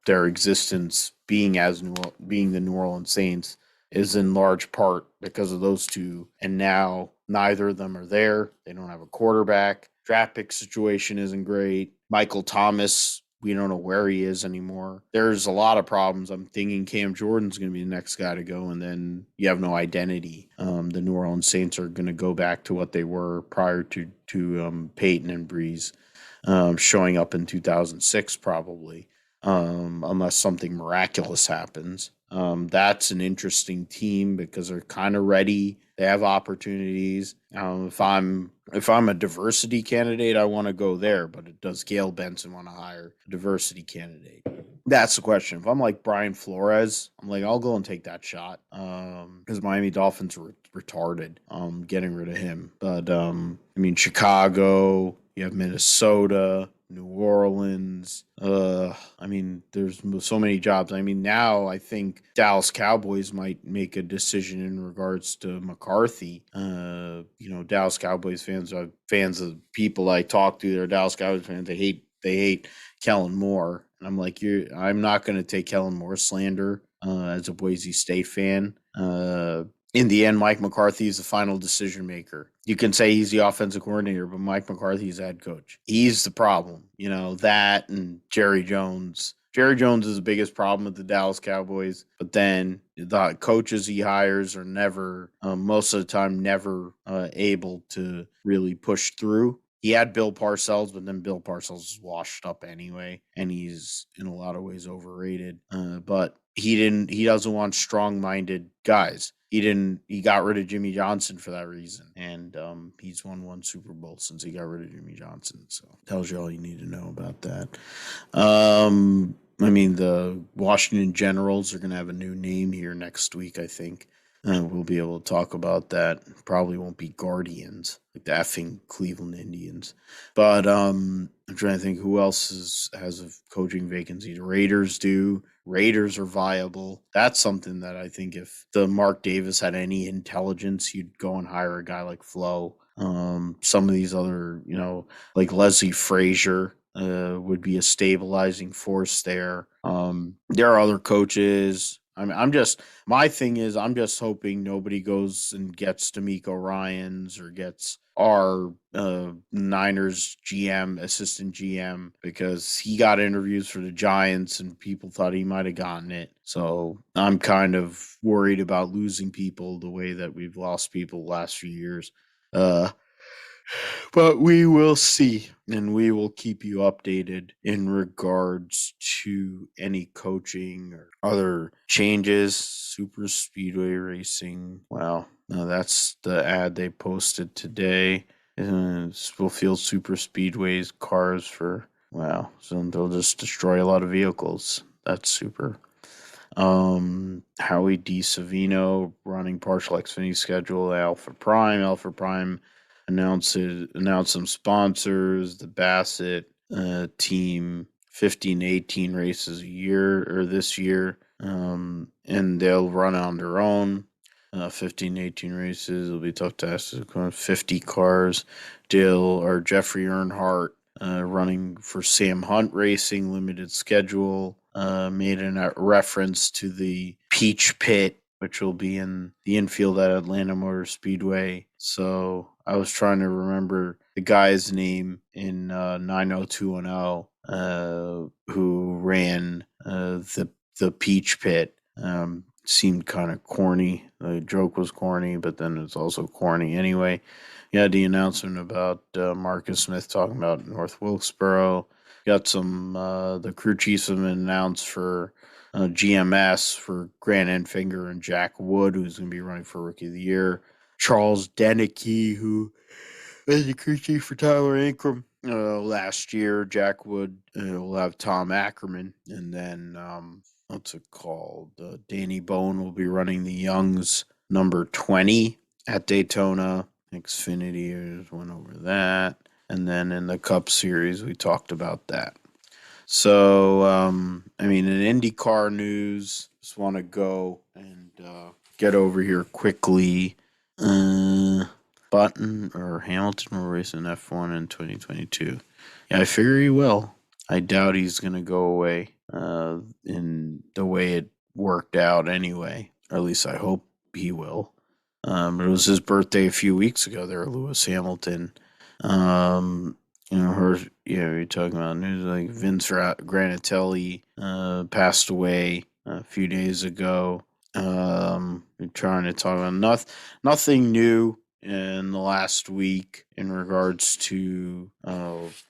their existence being the New Orleans Saints is in large part because of those 2. And now neither of them are there. They don't have a quarterback. Draft pick situation isn't great. Michael Thomas, we don't know where he is anymore. There's a lot of problems. I'm thinking Cam Jordan's going to be the next guy to go, and then you have no identity. The New Orleans Saints are going to go back to what they were prior to Peyton and Breeze showing up in 2006 probably, unless something miraculous happens. That's an interesting team because they're kind of ready. They have opportunities. If I'm a diversity candidate, I want to go there. But does Gail Benson want to hire a diversity candidate? That's the question. If I'm like Brian Flores, I'm like, I'll go and take that shot. Because Miami Dolphins are retarded. Getting rid of him. But Chicago, you have Minnesota, New Orleans. There's so many jobs. Now I think Dallas Cowboys might make a decision in regards to McCarthy. Dallas Cowboys fans are fans of people I talk to. They're Dallas Cowboys fans. They hate Kellen Moore. And I'm like, I'm not going to take Kellen Moore slander as a Boise State fan. In the end, Mike McCarthy is the final decision maker. You can say he's the offensive coordinator, but Mike McCarthy is the head coach. He's the problem. That and Jerry Jones Jerry Jones is the biggest problem with the Dallas Cowboys, but then the coaches he hires are never, most of the time, never able to really push through. He had Bill Parcells, but then Bill Parcells is washed up anyway, and he's in a lot of ways overrated. But he doesn't want strong-minded guys. He got rid of Jimmy Johnson for that reason, and he's won one Super Bowl since he got rid of Jimmy Johnson. So tells you all you need to know about that. I mean, the Washington Generals are going to have a new name here next week, I think. We'll be able to talk about that. Probably won't be Guardians, like the effing Cleveland Indians. But I'm trying to think who else has a coaching vacancy. The Raiders do. Raiders are viable. That's something that I think if the Mark Davis had any intelligence, you'd go and hire a guy like Flo. Some of these other, like Leslie Frazier would be a stabilizing force there. There are other coaches. I mean, my thing is, I'm just hoping nobody goes and gets D'Amico Ryans or gets our Niners GM, assistant GM, because he got interviews for the Giants and people thought he might have gotten it. So I'm kind of worried about losing people the way that we've lost people the last few years. But we will see, and we will keep you updated in regards to any coaching or other changes. Super Speedway Racing. Wow. Now that's the ad they posted today. Spillfield Super Speedway's cars for, wow. So they'll just destroy a lot of vehicles. That's super. Howie DiSavino running partial Xfinity schedule. Alpha Prime announced some sponsors. The Bassett team, 15 to 18 races a year or this year, and they'll run on their own. 15 to 18 races. It'll be tough to ask. 50 cars. Jeffrey Earnhardt running for Sam Hunt Racing limited schedule. Made a reference to the Peach Pit, which will be in the infield at Atlanta Motor Speedway. So I was trying to remember the guy's name in 90210 who ran the Peach Pit. Seemed kind of corny. The joke was corny, but then it's also corny anyway. You had the announcement about Marcus Smith talking about North Wilkesboro. Got some, the crew chiefs have been announced for GMS for Grant Enfinger and Jack Wood, who's going to be running for Rookie of the Year. Charles Denicky, who was the crew chief for Tyler Ankrum last year. Jack Wood will have Tom Ackerman. And then, what's it called? Danny Bone will be running the Youngs number 20 at Daytona. Xfinity went over that. And then in the Cup Series, we talked about that. So, I mean, in IndyCar news, just want to go and get over here quickly. Button or Hamilton will race in F1 in 2022. Yeah, I figure he will. I doubt he's going to go away in the way it worked out anyway. Or at least I hope he will. It was his birthday a few weeks ago there, Lewis Hamilton. You're talking about news like Vince Granatelli passed away a few days ago. We're trying to talk about nothing new in the last week in regards to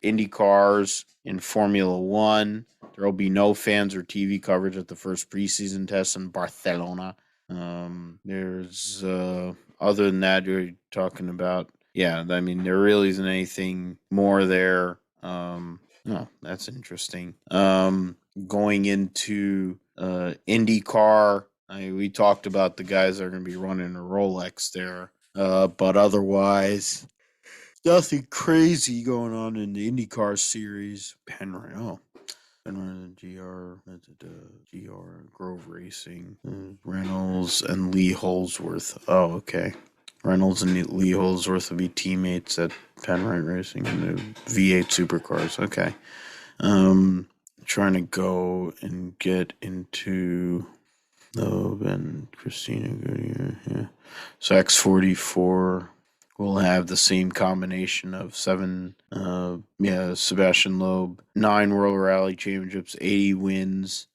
Indy cars in Formula One. There will be no fans or TV coverage at the first preseason test in Barcelona. There's other than that, you're talking about. Yeah, I mean, there really isn't anything more there. That's interesting. Going into IndyCar, we talked about the guys that are going to be running a Rolex there. But otherwise, nothing crazy going on in the IndyCar series. Penrith, GR Grove Racing, Reynolds and Lee Holsworth. Oh, okay. Reynolds and Lee Holsworth will be teammates at Penrith Racing in the V8 Supercars. Okay. Trying to go and get into and Christina Goodyear. Yeah. So X44 we'll have the same combination of Sebastian Loeb, 9 World Rally Championships, 80 wins.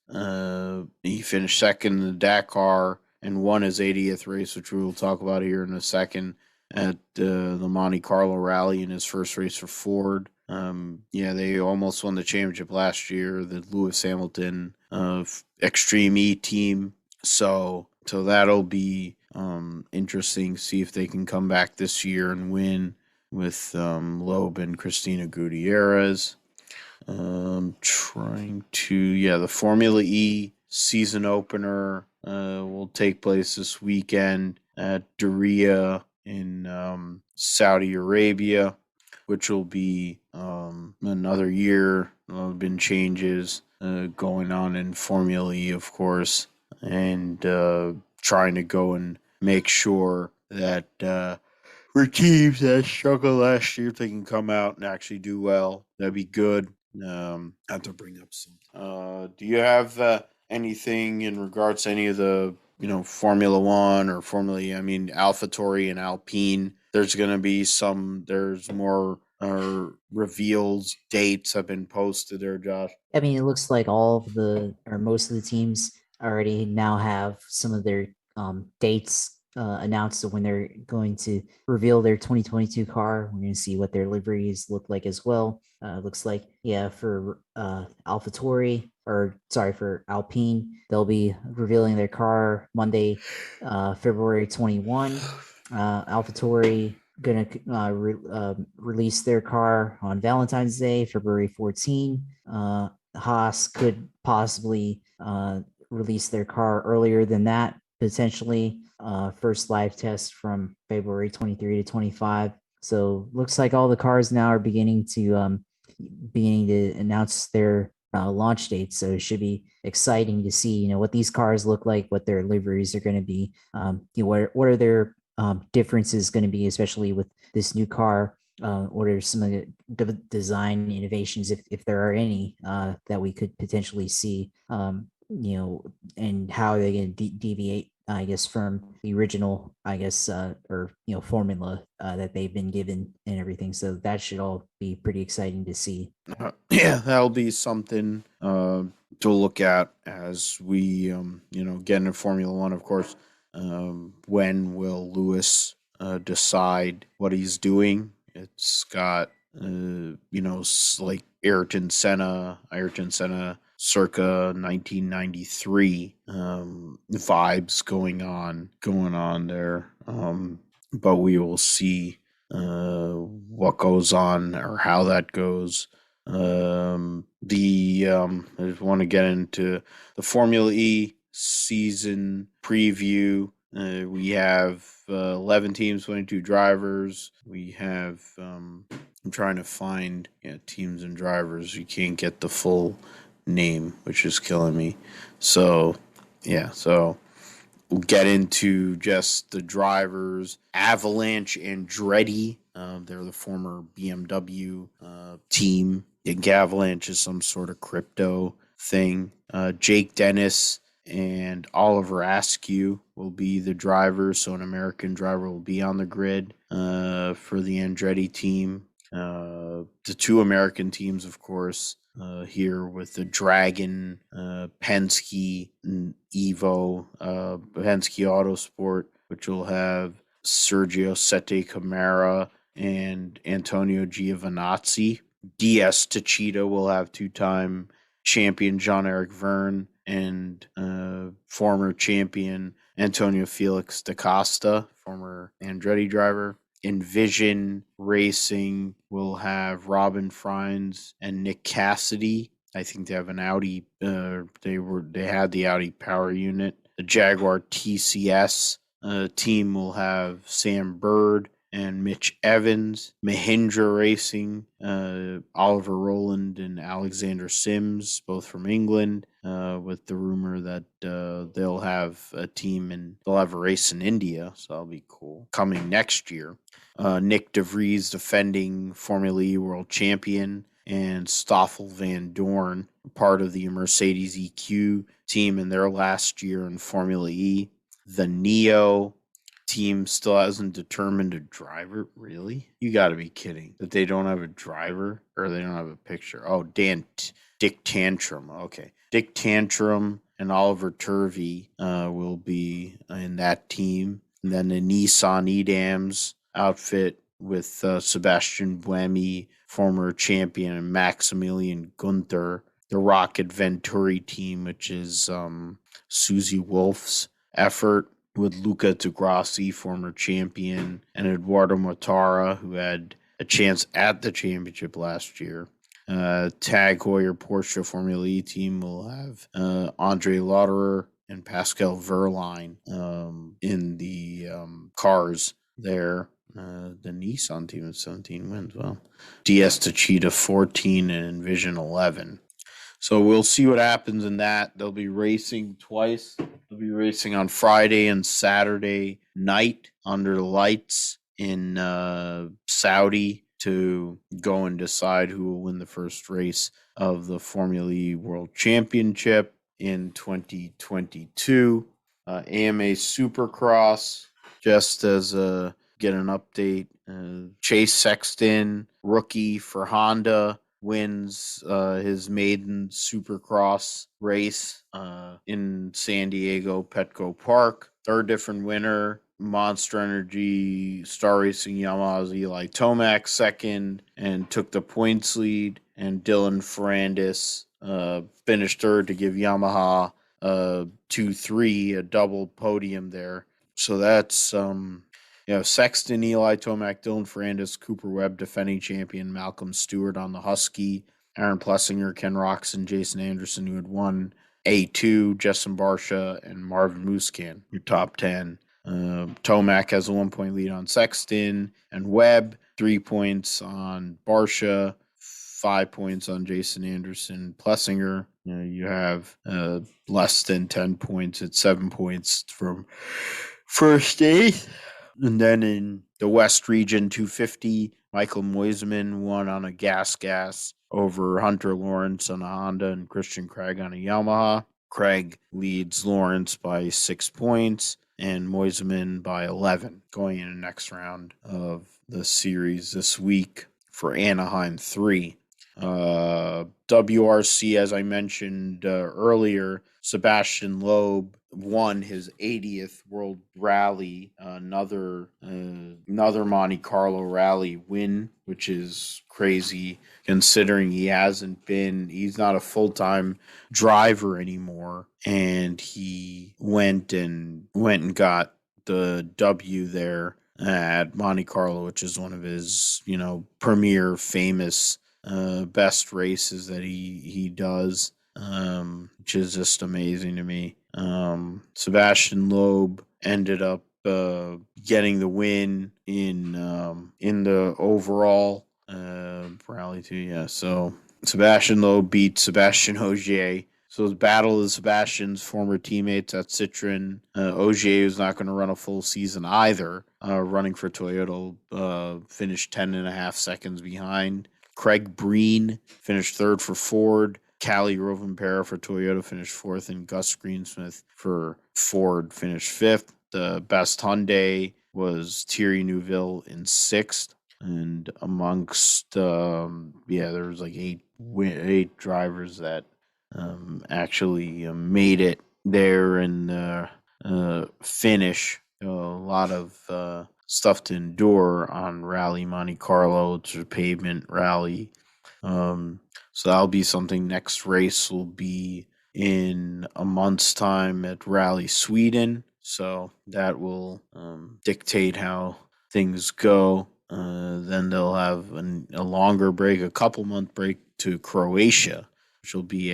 He finished second in the Dakar and won his 80th race, which we will talk about here in a second, at the Monte Carlo Rally in his first race for Ford. They almost won the championship last year, the Lewis Hamilton Extreme E team. So that'll be interesting. See if they can come back this year and win with Loeb and Christina Gutierrez. The Formula E season opener will take place this weekend at Diriyah in Saudi Arabia, which will be another year. There have been changes going on in Formula E, of course, and trying to go and make sure that for teams that struggled last year, if they can come out and actually do well, that'd be good. I have to bring up some. Do you have anything in regards to any of the Formula One or Formula E? I mean, AlphaTauri and Alpine. There's going to be some. There's more reveals. Dates have been posted there, Josh. I mean, it looks like all of most of the teams already now have some of their dates announced of when they're going to reveal their 2022 car. We're going to see what their liveries look like as well. Looks like, for AlphaTauri, for Alpine, they'll be revealing their car Monday, February 21. AlphaTauri gonna release their car on Valentine's Day, February 14. Haas could possibly release their car earlier than that, potentially. First live test from February 23 to 25. So looks like all the cars now are beginning to announce their launch dates. So it should be exciting to see, what these cars look like, what their liveries are going to be. What are their differences going to be, especially with this new car? What are some of the design innovations, if there are any, that we could potentially see, and how are they going to deviate, I guess, from the original, formula that they've been given and everything. So that should all be pretty exciting to see. That'll be something to look at as we, get into Formula One, of course. When will Lewis decide what he's doing? It's got, like Ayrton Senna circa 1993 vibes going on there. But we will see what goes on or how that goes. I just want to get into the Formula E season preview. We have 11 teams, 22 drivers. We have, I'm trying to find teams and drivers. You can't get the full name, which is killing me. So we'll get into just the drivers. Avalanche Andretti, they're the former BMW team. I think Avalanche is some sort of crypto thing. Jake Dennis and Oliver Askew will be the drivers, so an American driver will be on the grid for the Andretti team. The two American teams, of course, here with the Dragon, Penske, and Evo, Penske Autosport, which will have Sergio Sette Camara and Antonio Giovinazzi. DS Techeetah will have two-time champion Jean-Eric Verne and former champion Antonio Felix da Costa, former Andretti driver. Envision Racing will have Robin Frines and Nick Cassidy. I think they have an Audi. They had the Audi power unit. The Jaguar TCS team will have Sam Bird and Mitch Evans. Mahindra Racing, Oliver Rowland and Alexander Sims, both from England, with the rumor that they'll have a team and they'll have a race in India, so that'll be cool. Coming next year. Nick DeVries, defending Formula E world champion, and Stoffel Van Dorn, part of the Mercedes EQ team in their last year in Formula E. The Neo team still hasn't determined a driver. Really? You got to be kidding that they don't have a driver or they don't have a picture. Oh, Dick Tantrum. Okay, Dick Tantrum and Oliver Turvey will be in that team. And then the Nissan Edams outfit with Sebastian Buemi, former champion, and Maximilian Gunther. The Rocket Venturi team, which is Susie Wolf's effort, with Luca Degrassi, former champion, and Eduardo Mortara, who had a chance at the championship last year. Tag Heuer Porsche Formula E team will have Andre Lauderer and Pascal Verline in the cars there. The Nissan team with 17 wins. Well, DS Tachita 14 and Envision 11. So we'll see what happens in that. They'll be racing twice. They'll be racing on Friday and Saturday night under the lights in Saudi to go and decide who will win the first race of the Formula E World Championship in 2022. AMA Supercross, just as get an update. Chase Sexton, rookie for Honda, wins his maiden Supercross race in San Diego Petco Park. Third different winner, Monster Energy Star Racing Yamaha's Eli Tomac second and took the points lead. And Dylan Ferrandis finished third to give Yamaha 2-3, a double podium there. So that's Sexton, Eli Tomac, Dylan Ferrandis, Cooper Webb, defending champion, Malcolm Stewart on the Husky, Aaron Plessinger, Ken Roxon, Jason Anderson, who had won A2, Justin Barsha, and Marvin Muscan, your top 10. Tomac has a 1-point lead on Sexton and Webb, 3 points on Barsha, 5 points on Jason Anderson. Plessinger, you have less than 10 points at 7 points from first eighth. And then in the West Region 250, Michael Moisman won on a gas over Hunter Lawrence on a Honda and Christian Craig on a Yamaha. Craig leads Lawrence by 6 points and Moisman by 11 going in the next round of the series this week for Anaheim 3. WRC, as I mentioned earlier, Sebastian Loeb won his 80th World Rally, another Monte Carlo Rally win, which is crazy considering he's not a full-time driver anymore, and he went and got the W there at Monte Carlo, which is one of his premier famous best races that he does, which is just amazing to me. Sebastian Loeb ended up getting the win in the overall rally too. Yeah, so Sebastian Loeb beat Sebastian Ogier. So it's battle of Sebastian's former teammates at Citroen. Ogier is not going to run a full season either. Running for Toyota, finished 10.5 seconds behind. Craig Breen finished third for Ford. Callie Rovanpera for Toyota finished fourth, and Gus Greensmith for Ford finished fifth. The best Hyundai was Thierry Neuville in sixth. And amongst, there was like eight drivers that actually made it there in the finish. A lot of stuff to endure on Rally Monte Carlo. It's a pavement rally. So that'll be something. Next race will be in a month's time at Rally Sweden. So that will dictate how things go. Then they'll have a longer break, a couple-month break to Croatia, which will be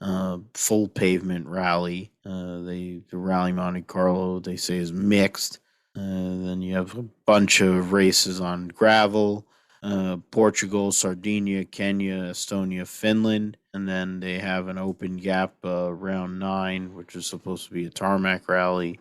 a full pavement rally. The Rally Monte Carlo, they say, is mixed. Then you have a bunch of races on gravel. Portugal, Sardinia, Kenya, Estonia, Finland, and then they have an open gap round 9, which is supposed to be a tarmac rally.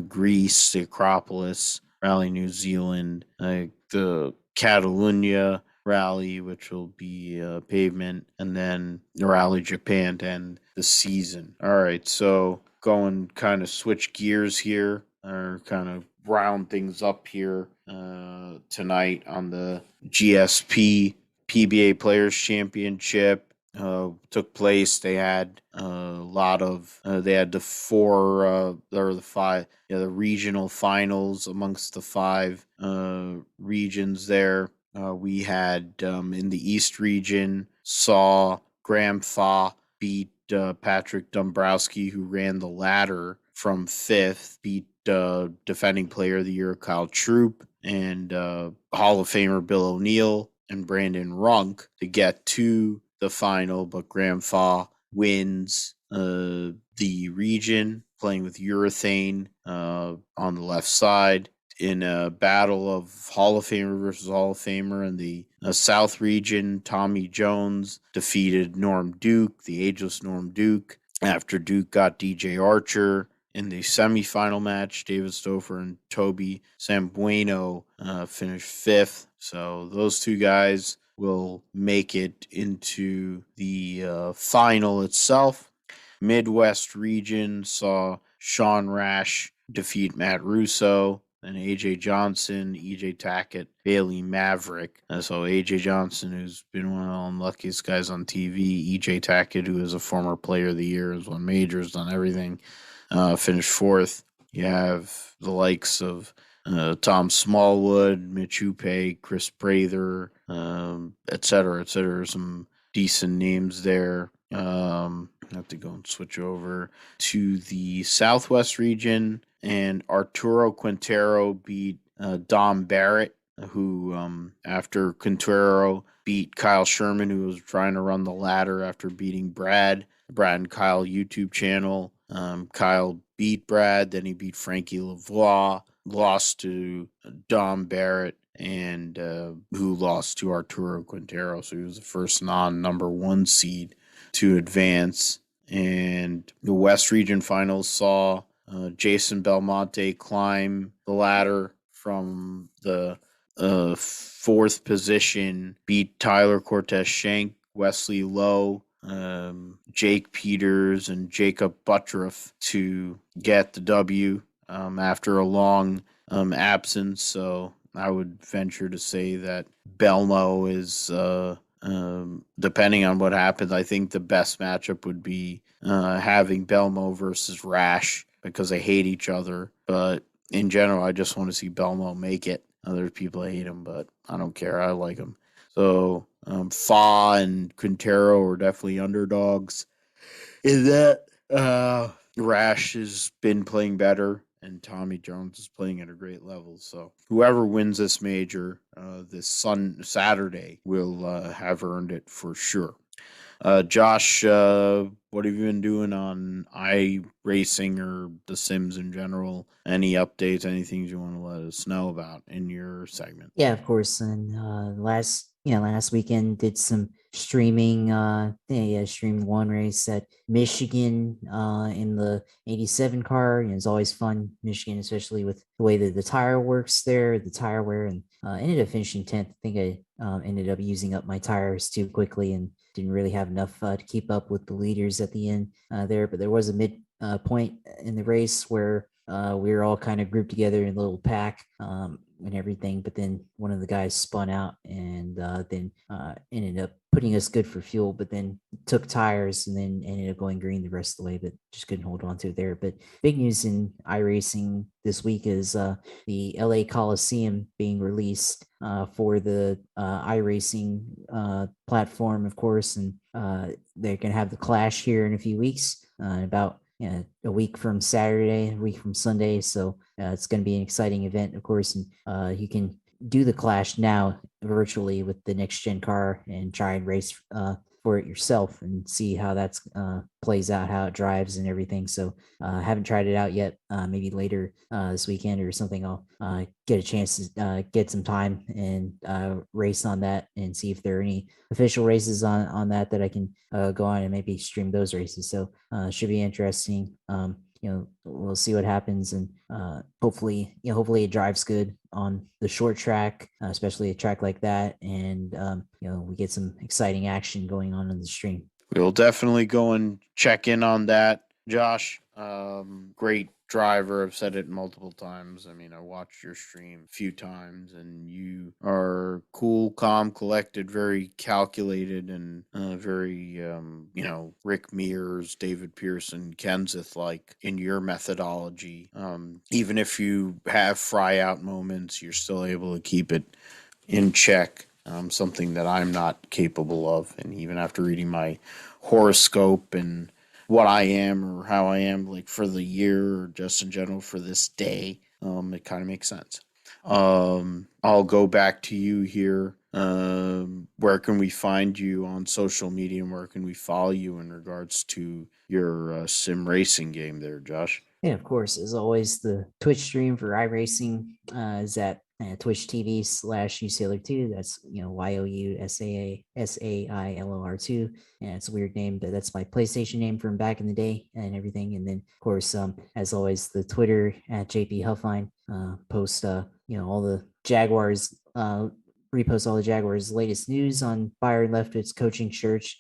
Greece, the Acropolis, Rally New Zealand, the Catalunya rally, which will be pavement, and then the Rally Japan to end the season. All right, so going kind of switch gears here, or kind of round things up here tonight on the GSP PBA Players Championship. Took place. They had a lot of. They had the four or the five. Yeah, the regional finals amongst the five regions there. We had in the East region saw Graham Fa beat Patrick Dombrowski, who ran the ladder from fifth, beat defending player of the year Kyle Troop and Hall of Famer Bill O'Neill and Brandon Runk to get to the final, but Graham Fa wins the region, playing with Urethane on the left side in a battle of Hall of Famer versus Hall of Famer in the South region. Tommy Jones defeated Norm Duke, the ageless Norm Duke, after Duke got DJ Archer. In the semifinal match, David Stouffer and Toby Sambueno finished fifth. So those two guys will make it into the final itself. Midwest region saw Sean Rash defeat Matt Russo and AJ Johnson, EJ Tackett, Bailey Maverick. So AJ Johnson, who's been one of the unluckiest guys on TV, EJ Tackett, who is a former player of the year, has won majors, done everything, finished fourth. You have the likes of Tom Smallwood, Mitch Upe, Chris Prather, et cetera, some decent names there. I have to go and switch over to the Southwest region, and Arturo Quintero beat Dom Barrett, who after Quintero beat Kyle Sherman, who was trying to run the ladder after beating Brad and Kyle YouTube channel. Kyle beat Brad, then he beat Frankie Lavoie, lost to Dom Barrett, and who lost to Arturo Quintero. So he was the first non-number one seed to advance. And the West Region Finals saw Jason Belmonte climb the ladder from the fourth position, beat Tyler Cortez Shank, Wesley Lowe, Jake Peters, and Jacob Buttroff to get the W after a long absence. So I would venture to say that Belmo is, depending on what happens, I think the best matchup would be having Belmo versus Rash, because they hate each other. But in general, I just want to see Belmo make it. Other people hate him, but I don't care. I like him. So Fa and Quintero are definitely underdogs in that. Rash has been playing better, and Tommy Jones is playing at a great level. So whoever wins this major this Saturday will have earned it for sure. Josh, what have you been doing on iRacing or the Sims in general? Any updates, anything you want to let us know about in your segment? Yeah, of course. And last weekend did some streaming. Streamed one race at Michigan in the 87 car. It's always fun, Michigan, especially with the way that the tire works there, the tire wear, and ended up finishing 10th. I think I ended up using up my tires too quickly and didn't really have enough to keep up with the leaders at the end there. But there was a mid point in the race where we were all kind of grouped together in a little pack and everything. But then one of the guys spun out and then ended up putting us good for fuel, but then took tires and then ended up going green the rest of the way, but just couldn't hold on to it there. But big news in iRacing this week is the LA Coliseum being released for the iRacing platform, of course. And they're going to have the Clash here in a few weeks, about a week from Saturday, a week from Sunday. So it's going to be an exciting event, of course. And you can do the Clash now virtually with the next gen car and try and race for it yourself and see how that plays out, how it drives and everything. So I haven't tried it out yet. Maybe later this weekend or something, I'll get a chance to get some time and race on that and see if there are any official races on that I can go on and maybe stream those races. So should be interesting. We'll see what happens, and hopefully it drives good on the short track, especially a track like that, and we get some exciting action going on in the stream. We'll definitely go and check in on that, Josh. Great driver. I've said it multiple times. I mean, I watched your stream a few times, and you are cool, calm, collected, very calculated, and very, Rick Mears, David Pearson, Kenseth like in your methodology. Even if you have fry out moments, you're still able to keep it in check. Something that I'm not capable of. And even after reading my horoscope and what I am or how I am, like for the year or just in general for this day, it kind of makes sense. I'll go back to you here. Where can we find you on social media, and where can we follow you in regards to your sim racing game there, Josh? Yeah, of course. As always, the Twitch stream for iRacing is at Twitch TV/USailor2. That's YOUSAILOR2. Yeah, it's a weird name, but that's my PlayStation name from back in the day and everything. And then, of course, as always, the Twitter at JP Huffline. Post all the Jaguars. Repost all the Jaguars' latest news on Byron Leftwich's coaching search,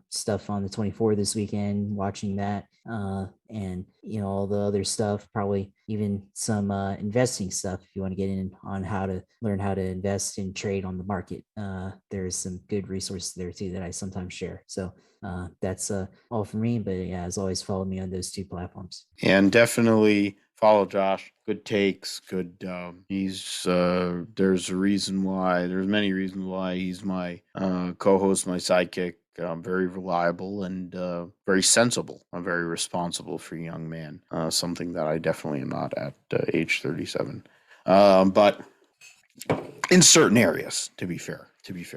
stuff on the 24th this weekend, watching that, and all the other stuff, probably even some investing stuff if you want to get in on how to learn how to invest and trade on the market. There's some good resources there too that I sometimes share. So that's all for me. But yeah, as always, follow me on those two platforms. And definitely follow Josh. Good takes. Good. He's there's many reasons why he's my co-host, my sidekick. Very reliable and very sensible. Very responsible for a young man. Something that I definitely am not at age 37. But in certain areas, to be fair. You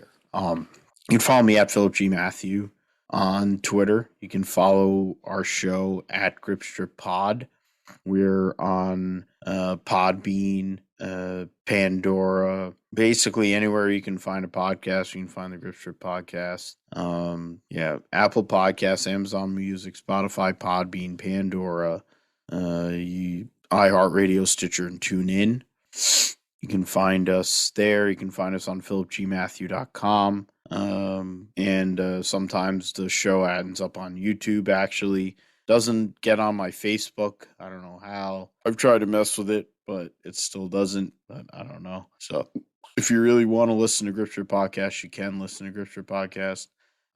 can follow me at Philip G. Matthew on Twitter. You can follow our show at Gripstrip Pod. We're on Podbean, Pandora, basically anywhere you can find a podcast, you can find the Gripstrip Podcast. Apple Podcasts, Amazon Music, Spotify, Podbean, Pandora, iHeartRadio, Stitcher, and TuneIn. You can find us there. You can find us on philipgmatthew.com. And sometimes the show ends up on YouTube, actually. Doesn't get on my Facebook. I don't know how. I've tried to mess with it, but it still doesn't. But I don't know. So if you really want to listen to Gripster Podcast, you can listen to Gripster Podcast.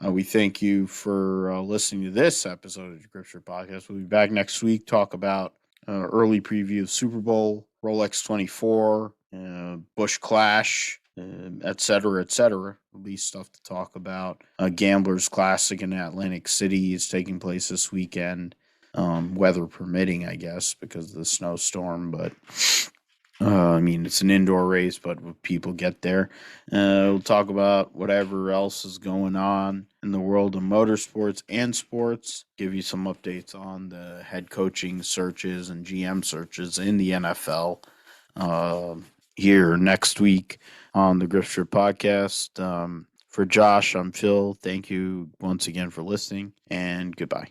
We thank you for listening to this episode of the Gripster Podcast. We'll be back next week, talk about early preview of Super Bowl, Rolex 24, Busch Clash, et cetera, et cetera. There'll be stuff to talk about. Gamblers Classic in Atlantic City is taking place this weekend, weather permitting, I guess, because of the snowstorm. But it's an indoor race, but people get there. We'll talk about whatever else is going on in the world of motorsports and sports. Give you some updates on the head coaching searches and GM searches in the NFL. Here next week on the Gripster Podcast. For Josh, I'm Phil. Thank you once again for listening, and goodbye.